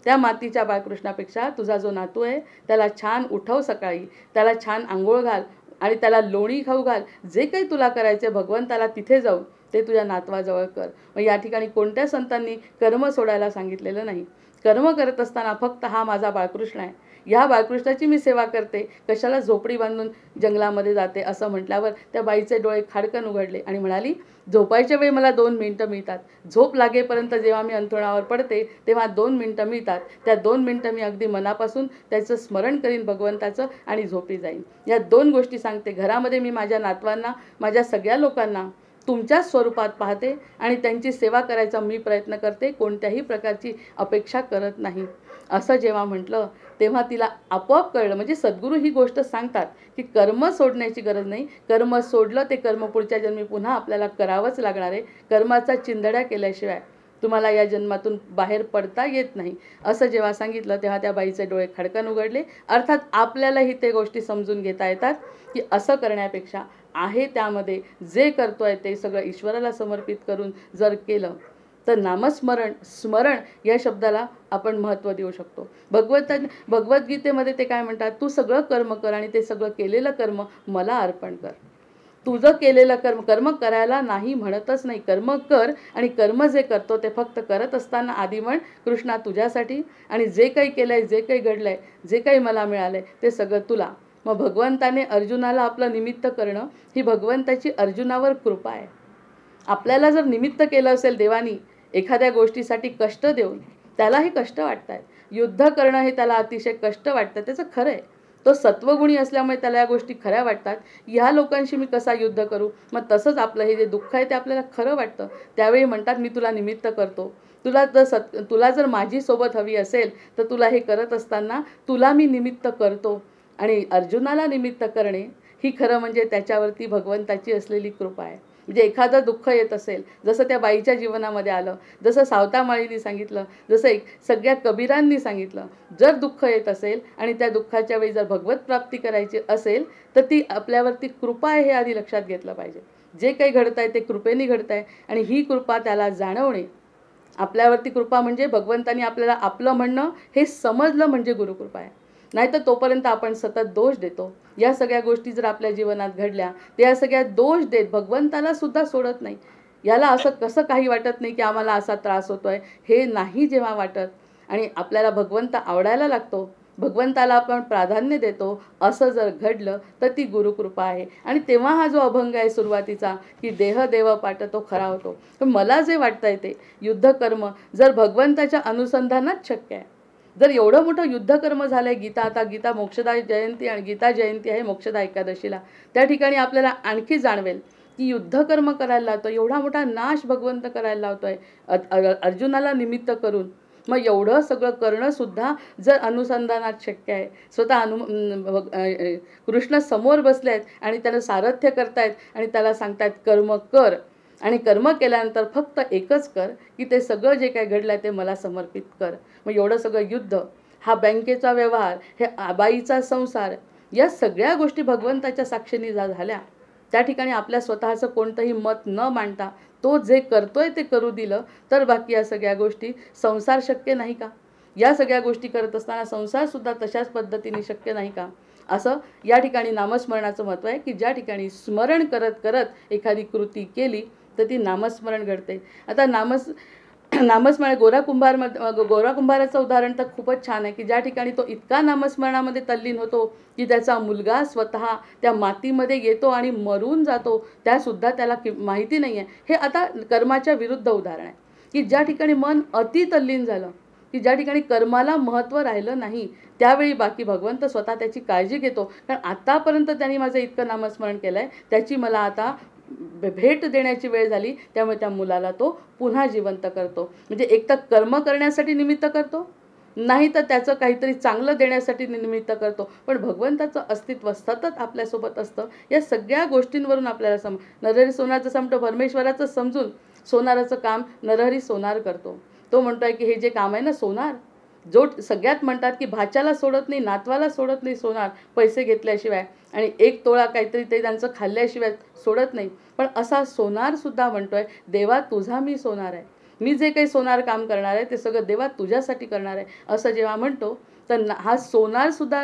त्या मातीच्या बाळकृष्णापेक्षा तुझा जो नातू आहे त्याला छान उठव सकाळी, त्याला छान आंघोळ घाल आणि त्याला लोणी खाऊ घाल. जे काही तुला करायचे भगवंताला तिथे जाऊन ते तुझ्या नातवाजवळ कर. मग या ठिकाणी कोणत्या संतांनी कर्म सोडायला सांगितलेलं नाही. कर्म करत असताना फक्त हा माझा बाळकृष्ण आहे, या बाळकृष्णाची मी सेवा करते, कशाला झोपडी बांधून जंगलामध्ये जाते, असं म्हटल्यावर त्या बाईचे डोळे खाडकन उघडले आणि म्हणाली, झोपायच्या वेळी मला 2 मिनिटं मिळतात. झोप लागेपर्यंत जेव्हा मी अंथरुणावर पडते तेव्हा 2 मिनिटं मिळतात. त्या 2 मिनिटं मी अगदी मनापासून त्याचं स्मरण करीन भगवंताचं आणि झोपी जाईन. या 2 गोष्टी सांगते. घरामध्ये मी माझ्या नातवांना, माझ्या सगळ्या लोकांना तुमच्याच स्वरूपात पाहते आणि त्यांची सेवा करायचा मी प्रयत्न करते, कोणत्याही प्रकारची अपेक्षा करत नाही. असं जेव्हा म्हटलं तेव्हा तिला आपोआप कळलं. म्हणजे सद्गुरू ही गोष्ट सांगतात की कर्म सोडण्याची गरज नाही. कर्म सोडलं ते कर्म पुढच्या जन्मी पुन्हा आपल्याला करावंच लागणार आहे. कर्माचा चिंधड्या केल्याशिवाय तुम्हाला या जन्मातून बाहेर पडता येत नाही. असं जेव्हा सांगितलं तेव्हा त्या बाईचे डोळे खडकन उघडले. अर्थात आपल्यालाही ते गोष्टी समजून घेता येतात की असं करण्यापेक्षा आहे त्यामध्ये जे करतोय ते सगळं ईश्वराला समर्पित करून जर केलं तर नामस्मरण, स्मरण या शब्दाला आपण महत्त्व देऊ शकतो. भगवद्गीतेमध्ये ते काय म्हणतात, तू सगळं कर्म कर आणि ते सगळं केलेलं कर्म मला अर्पण कर. तुझं केलेलं कर्म करायला नाही म्हणतच नाही. कर्म कर आणि कर्म जे करतो ते फक्त करत असताना आधी म्हण कृष्णा तुझ्यासाठी, आणि जे काही केलंय, जे काही घडलंय, जे काही मला मिळालंय ते सगळं तुला. मग भगवंताने अर्जुनाला आपलं निमित्त करणं ही भगवंताची अर्जुनावर कृपा आहे. आपल्याला जर निमित्त केलं असेल देवानी एखाद्या गोष्टीसाठी कष्ट देऊन, त्यालाही कष्ट वाटत आहेत. युद्ध करणं हे त्याला अतिशय कष्ट वाटतं, त्याचं खरं आहे. तो सत्वगुणी असल्यामुळे त्याला या गोष्टी खऱ्या वाटतात. ह्या लोकांशी मी कसा युद्ध करू. मग तसंच आपलं हे जे दुःख आहे ते आपल्याला खरं वाटतं. त्यावेळी म्हणतात मी तुला निमित्त करतो. तुला जर माझी सोबत हवी असेल तर तुला हे करत असताना तुला मी निमित्त करतो. आणि अर्जुनाला निमित्त करणे ही खरं म्हणजे त्याच्यावरती भगवंताची असलेली कृपा आहे. म्हणजे एखादं दुःख येत असेल, जसं त्या बाईच्या जीवनामध्ये आलं, जसं सावतामाळींनी सांगितलं, जसं सगळ्या कबीरांनी सांगितलं, जर दुःख येत असेल आणि त्या दुःखाच्या वेळी जर भगवत प्राप्ती करायची असेल तर ती आपल्यावरती कृपा आहे हे आधी लक्षात घेतलं पाहिजे. जे काही घडत आहे ते कृपेने घडत आहे आणि ही कृपा त्याला जाणवणे. आपल्यावरती कृपा म्हणजे भगवंतानी आपल्याला आपलं म्हणणं हे समजलं म्हणजे गुरुकृपा आहे. नाहीतर तोपर्यंत आपण सतत दोष देतो. या सगळ्या गोष्टी जर आपल्या जीवनात घडल्या तर या सगळ्या दोष देत भगवंताला सुद्धा सोडत नाही. याला असं कसं काही वाटत नाही की आम्हाला असा त्रास होतोय, हे नाही जेव्हा वाटत आणि आपल्याला भगवंत आवडायला लागतो, भगवंताला आपण प्राधान्य देतो, असं जर घडलं तर ती गुरुकृपा आहे. आणि तेव्हा हा जो अभंग आहे सुरुवातीचा की देह देव पाट तो खरा होतो. तर मला जे वाटतंय ते युद्धकर्म जर भगवंताच्या अनुसंधानात शक्य आहे. जर एवढं मोठं युद्धकर्म झालंय, गीता मोक्षदा जयंती आणि गीता जयंती आहे मोक्षदा एकादशीला, त्या ठिकाणी आपल्याला आणखी जाणवेल की युद्धकर्म करायला लावतोय, एवढा मोठा नाश भगवंत करायला लावतोय अर्जुनाला निमित्त करून. मग एवढं सगळं करणं सुद्धा जर अनुसंधानात शक्य आहे, स्वतः कृष्ण समोर बसले आहेत आणि त्याला सारथ्य करतायत आणि त्याला सांगतायत कर्म कर, आणि कर्म केल्यानंतर फक्त एकच कर की ते सगळं जे काही घडलं आहे ते मला समर्पित कर. मग एवढं सगळं युद्ध, हा बँकेचा व्यवहार, हे आबाईचा संसार, या सगळ्या गोष्टी भगवंताच्या साक्षीने झाल्या. त्या ठिकाणी आपल्या स्वतःचं कोणतंही मत न मांडता तो जे करतोय ते करू दिलं तर बाकी या सगळ्या गोष्टी, संसार शक्य नाही का? या सगळ्या गोष्टी करत असताना संसारसुद्धा तशाच पद्धतीने शक्य नाही का? असं या ठिकाणी नामस्मरणाचं महत्त्व आहे की ज्या ठिकाणी स्मरण करत करत एखादी कृती केली तर ती नामस्मरण घडते. आता नामस्मरण गोरा कुंभाराचं उदाहरण तर खूपच छान आहे की ज्या ठिकाणी तो इतका नामस्मरणामध्ये तल्लीन होतो की त्याचा मुलगा स्वतः त्या मातीमध्ये येतो आणि मरून जातो, त्यासुद्धा त्याला माहिती नाही आहे. हे आता कर्माच्या विरुद्ध उदाहरण आहे की ज्या ठिकाणी मन अति तल्लीन झालं, की ज्या ठिकाणी कर्माला महत्त्व राहिलं नाही, त्यावेळी बाकी भगवंत स्वतः त्याची काळजी घेतो. कारण आतापर्यंत त्यांनी माझं इतकं नामस्मरण केलं आहे, त्याची मला आता भेट देण्याची वेळ झाली, त्यामुळे त्या मुलाला तो पुन्हा जिवंत करतो. म्हणजे एक तर कर्म करण्यासाठी निमित्त करतो, नाही तर त्याचं काहीतरी चांगलं देण्यासाठी निमित्त करतो. पण भगवंताचं अस्तित्व सतत आपल्यासोबत असतं. या सगळ्या गोष्टींवरून आपल्याला नरहरी सोनार जसं म्हणतो, परमेश्वराचं समजून सोनाराचं काम नरहरी सोनार करतो. तो म्हणतोय की हे जे काम आहे ना सोनार, जो सगळ्यात म्हणतात की भाच्याला सोडत नाही, नातवाला सोडत नाही सोनार पैसे घेतल्याशिवाय, आणि 1 तोळा काहीतरी ते त्यांचं खाल्ल्याशिवाय सोडत नाही. पण असा सोनारसुद्धा म्हणतोय देवा तुझा मी सोनार आहे, मी जे काही सोनार काम करणार आहे ते सगळं देवा तुझ्यासाठी करणार आहे, असं जेव्हा म्हणतो तर हा सोनारसुद्धा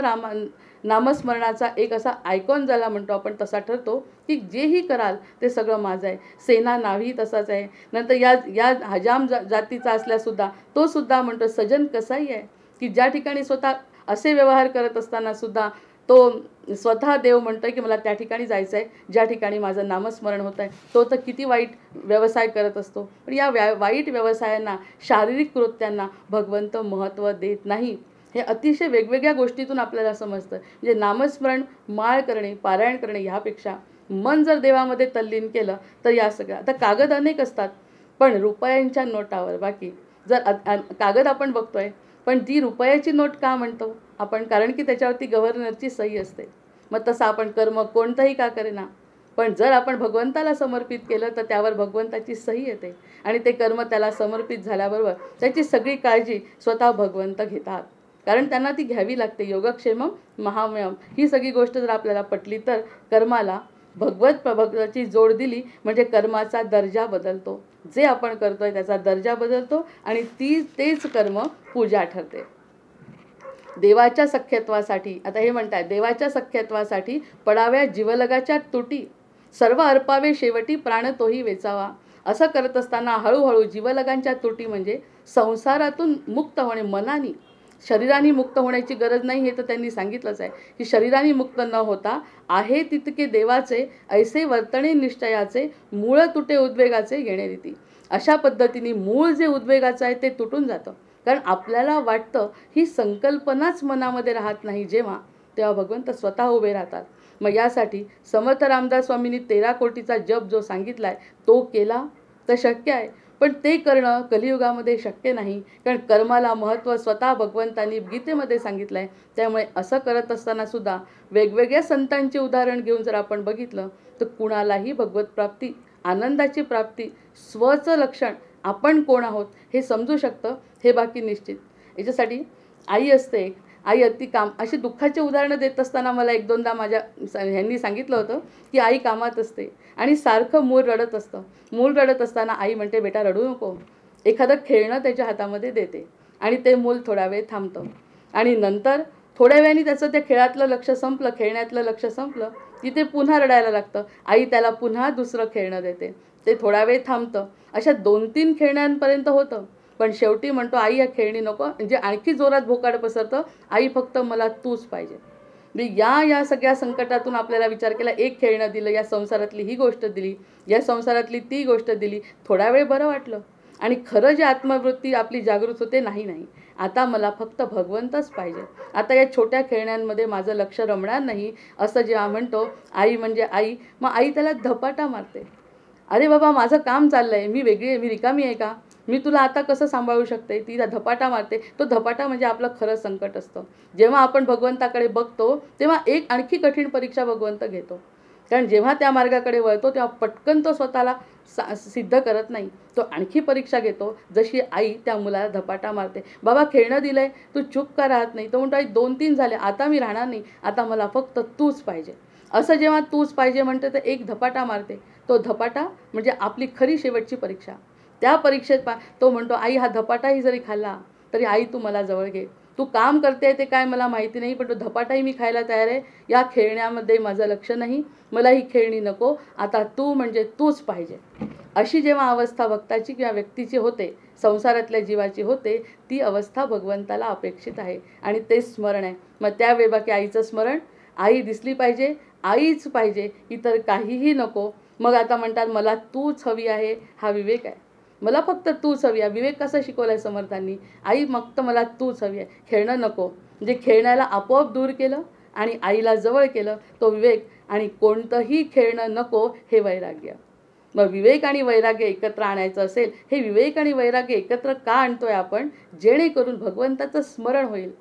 नामस्मरणाचा एक असा आयकॉन ज्याला म्हणतो आपण तसा ठरतो की जेही कराल ते सगळं माझं आहे. सेना नावही तसाच आहे. नंतर या हजाम जातीचा असल्यासुद्धा तो सुद्धा म्हणतो सजन कसाही आहे की ज्या ठिकाणी स्वतः असे व्यवहार करत असताना सुद्धा तो स्वतः देव म्हणतोय की मला त्या ठिकाणी जायचं आहे ज्या ठिकाणी माझं नामस्मरण होत आहे. तो तर किती वाईट व्यवसाय करत असतो, पण या वाईट व्यवसायांना, शारीरिक कृत्यांना भगवंत महत्त्व देत नाही. हे अतिशय वेगवेगळ्या गोष्टीतून आपल्याला समजतं. म्हणजे नामस्मरण, माळ करणे, पारायण करणे ह्यापेक्षा मन जर देवामध्ये तल्लीन केलं तर या सगळ्या, आता कागद अनेक असतात पण रुपयांच्या नोटावर, बाकी जर कागद आपण बघतोय पण ती रुपयाची नोट का म्हणतो आपण? कारण की त्याच्यावरती गव्हर्नरची सही असते. मग तसं आपण कर्म कोणतंही का करेना, पण जर आपण भगवंताला समर्पित केलं तर त्यावर भगवंताची सही येते आणि ते कर्म त्याला समर्पित झाल्याबरोबर त्याची सगळी काळजी स्वतः भगवंत घेतात, कारण त्यांना ती घ्यावी लागते. योगक्षेमम महामयम ही सगळी गोष्ट जर आपल्याला पटली तर कर्माला भगवत प्रभक्ताची जोड दिली म्हणजे कर्माचा दर्जा बदलतो. जे आपण करतोय त्याचा दर्जा बदलतो आणि तेच कर्म पूजा ठरते. देवाच्या सख्यत्वासाठी आता हे म्हणतात, देवाच्या सख्यत्वासाठी पडाव्या जीवलगाच्या तुटी, सर्व अर्पावे शेवटी प्राण तोही वेचावा. असं करत असताना हळूहळू जीवलगांच्या तुटी म्हणजे संसारातून मुक्त होणे, मनाने. शरीराने मुक्त होण्याची गरज नाही, हे तर त्यांनी सांगितलंच आहे की शरीराने मुक्त न होता आहे तितके देवाचे ऐसे वर्तणे निश्चयाचे, मूळ तुटे उद्वेगाचे घेणे रीती. अशा पद्धतीने मूळ जे उद्वेगाचं आहे ते तुटून जातं, कारण आपल्याला वाटतं ही संकल्पनाच मनामध्ये राहत नाही जेव्हा, तेव्हा भगवंत स्वतः उभे राहतात. मग यासाठी समर्थ रामदास स्वामींनी 13 कोटीचा जप जो सांगितलाय तो केला तर शक्य आहे, पण ते करणं कलियुगामध्ये शक्य नाही, कारण कर्माला महत्त्व स्वतः भगवंतांनी गीतेमध्ये सांगितलं आहे. त्यामुळे असं करत असताना सुद्धा वेगवेगळ्या संतांचे उदाहरण घेऊन जर आपण बघितलं तर कुणालाही भगवत प्राप्ती, आनंदाची प्राप्ती, स्वचं लक्षण आपण कोण आहोत हे समजू शकतं, हे बाकी निश्चित. याच्यासाठी आई असते, आई अति काम, अशी दुःखाचे उदाहरणं देत असताना मला एक दोनदा माझ्या ह्यांनी सांगितलं होतं की आई कामात असते आणि सारखं मूल रडत असतं. मूल रडत असताना आई म्हणते, बेटा रडू नको. एखादं खेळणं त्याच्या हातामध्ये देते आणि ते मूल थोडा वेळ थांबतं आणि नंतर थोड्या वेळाने त्याचं त्या खेळातलं लक्ष संपलं, खेळण्यातलं लक्ष संपलं की ते पुन्हा रडायला लागतं. आई त्याला पुन्हा दुसरं खेळणं देते, ते थोडा वेळ थांबतं. अशा 2-3 खेळण्यांपर्यंत होतं, पण शेवटी म्हणतो आई या खेळणी नको, म्हणजे आणखी जोरात भोकाड पसरतं, आई फक्त मला तूच पाहिजे. म्हणजे या सगळ्या संकटातून आपल्याला विचार केला, एक खेळणं दिलं, या संसारातली ही गोष्ट दिली, या संसारातली ती गोष्ट दिली, थोडा वेळ बरं वाटलं आणि खरं जे आत्मवृत्ती आपली जागृत होते, नाही आता मला फक्त भगवंतच पाहिजे, आता या छोट्या खेळण्यांमध्ये माझं लक्ष रमणार नाही, असं जेव्हा म्हणतो आई म्हणजे आई, मग आई त्याला धपाटा मारते. अरे बाबा माझं काम चाललं आहे, मी वेगळी आहे, मी रिकामी आहे का, मी तुला आता कसं सांभाळू शकते, तिला धपाटा मारते. तो धपाटा म्हणजे आपलं खरं संकट असतं. जेव्हा आपण भगवंताकडे बघतो तेव्हा एक आणखी कठीण परीक्षा भगवंत घेतो, कारण जेव्हा त्या मार्गाकडे वळतो तेव्हा पटकन तो स्वतःला सिद्ध करत नाही, तो आणखी परीक्षा घेतो. जशी आई त्या मुलाला धपाटा मारते, बाबा खेळणं दिलंय, तू चूप का राहत नाही, तो म्हणतो आई 2-3 झाले, आता मी राहणार नाही, आता मला फक्त तूच पाहिजे. असं जेव्हा तूच पाहिजे म्हणते तर एक धपाटा मारते. तो धपाटा म्हणजे आपली खरी शेवटची परीक्षा. त्या परीक्षेत तो म्हणतो, आई हा धपाटाही जरी खाल्ला तरी आई तू मला जवळ घे, तू काम करते ते काय मला माहिती नाही, पण तो धपाटाही मी खायला तयार आहे, या खेळण्यामध्ये माझं लक्ष नाही, मला ही खेळणी नको, आता तू म्हणजे तूच पाहिजे. अशी जेव्हा अवस्था भक्ताची किंवा व्यक्तीची होते, संसारातल्या जीवाची होते, ती अवस्था भगवंताला अपेक्षित आहे आणि ते स्मरण आहे. मग त्यावेळी बाकी आईचं स्मरण, आई दिसली पाहिजे, आईच पाहिजे, इतर काहीही नको. मग आता म्हणतात मला तूच हवी आहे, हा विवेक आहे, मला फक्त तूच हवी आहे. विवेक कसा शिकवला आहे समर्थांनी, आई फक्त मला तूच हवी आहे, खेळणं नको. म्हणजे खेळण्याला आपोआप दूर केलं आणि आईला जवळ केलं, तो विवेक. आणि कोणतंही खेळणं नको हे वैराग्य. मग विवेक आणि वैराग्य एकत्र आणायचं असेल, हे विवेक आणि वैराग्य एकत्र का आणतोय आपण, जेणेकरून भगवंताचं स्मरण होईल.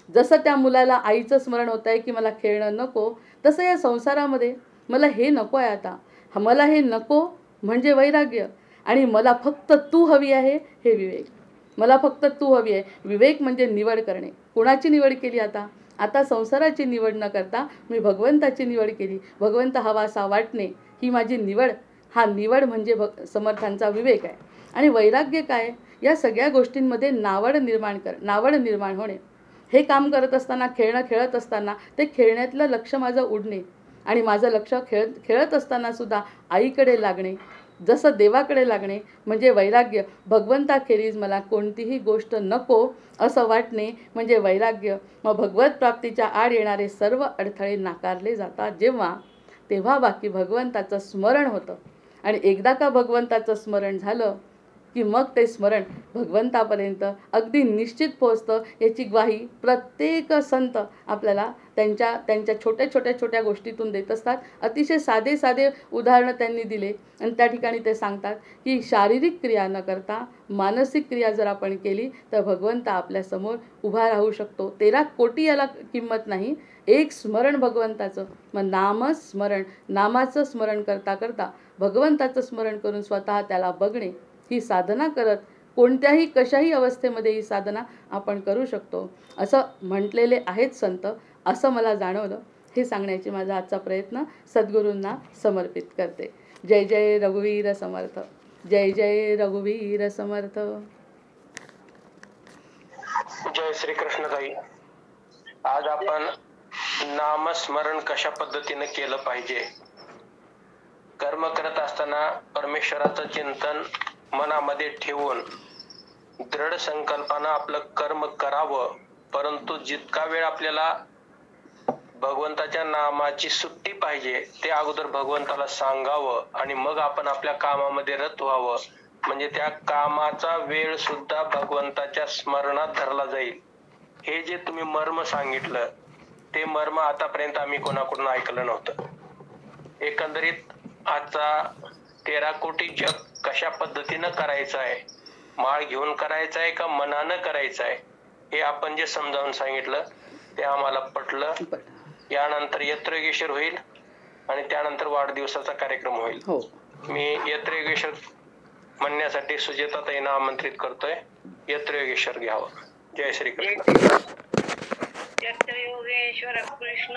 जसं त्या मुलाला आईचं स्मरण होत आहे की मला खेळणं नको, तसं या संसारामध्ये मला हे नको आहे, आता मला हे नको म्हणजे वैराग्य, आणि मला फक्त तू हवी आहे हे विवेक. मला फक्त तू हवी आहे. विवेक म्हणजे निवड करणे. कुणाची निवड केली आता संसाराची निवड न करता मी भगवंताची निवड केली. भगवंत हवासा वाटणे ही माझी निवड. हा निवड म्हणजे समर्थांचा विवेक आहे. आणि वैराग्य काय, या सगळ्या गोष्टींमध्ये नावड निर्माण होणे. हे काम करत असताना, खेळणं खेळत असताना ते खेळण्यातलं लक्ष माझं उडणे आणि माझं लक्ष खेळत असताना सुद्धा आईकडे लागणे, जसं देवाकडे लागणे म्हणजे वैराग्य. भगवंताखेरीज मला कोणतीही गोष्ट नको असं वाटणे म्हणजे वैराग्य. मग भगवत प्राप्तीच्या आड येणारे सर्व अडथळे नाकारले जातात जेव्हा, तेव्हा बाकी भगवंताचं स्मरण होतं. आणि एकदा का भगवंताचं स्मरण झालं की मग ते स्मरण भगवंतापर्यंत अगदी निश्चित पोहोचतं. याची ग्वाही प्रत्येक संत आपल्याला त्यांच्या छोट्या गोष्टीतून देत असतात. अतिशय साधे साधे उदाहरणं त्यांनी दिले आणि त्या ठिकाणी ते सांगतात की शारीरिक क्रिया न करता मानसिक क्रिया जर आपण केली तर भगवंत आपल्यासमोर उभा राहू शकतो. 13 कोटी याला किंमत नाही, एक स्मरण भगवंताचं. मग नामस्मरण, नामाचं स्मरण करता करता भगवंताचं स्मरण करून स्वतः त्याला बघणे, ही साधना करत कोणत्याही कशाही अवस्थेमध्ये ही साधना आपण करू शकतो असं म्हटलेले आहेत संत, असं मला जाणवलं. हे सांगण्याची माझा आजचा प्रयत्न सद्गुरूंना समर्पित करते. जय जय रघुवीर समर्थ. जय जय रघुवीर समर्थ. जय श्री कृष्ण ताई. आज आपण नामस्मरण कशा पद्धतीने केलं पाहिजे, कर्म करत असताना परमेश्वराचं चिंतन मनामध्ये ठेवून दृढ संकल्पानं आपलं कर्म करावं. परंतु जितका वेळ आपल्याला भगवंताच्या नामाची सुट्टी पाहिजे ते अगोदर भगवंताला सांगावं आणि मग आपण आपल्या कामामध्ये रत व्हावं. म्हणजे त्या कामाचा वेळ सुद्धा भगवंताच्या स्मरणात धरला जाईल. हे जे तुम्ही मर्म सांगितलं ते मर्म आतापर्यंत आम्ही कोणाकडून ऐकलं नव्हतं. एकंदरीत आजचा 13 कोटी जप कशा पद्धतीनं करायचं आहे, माळ घेऊन करायचं आहे का मनानं करायचं आहे, हे आपण जे समजावून सांगितलं ते आम्हाला पटलं. यानंतर यत्रयोगेश्वर होईल आणि त्यानंतर वाढदिवसाचा कार्यक्रम होईल. मी यत्रयोगेश्वर म्हणण्यासाठी सुजेताताईंना आमंत्रित करतोय. यत्रयोगेश्वर घ्यावं. जय श्री कृष्ण. यत्रयोगेश्वर कृष्ण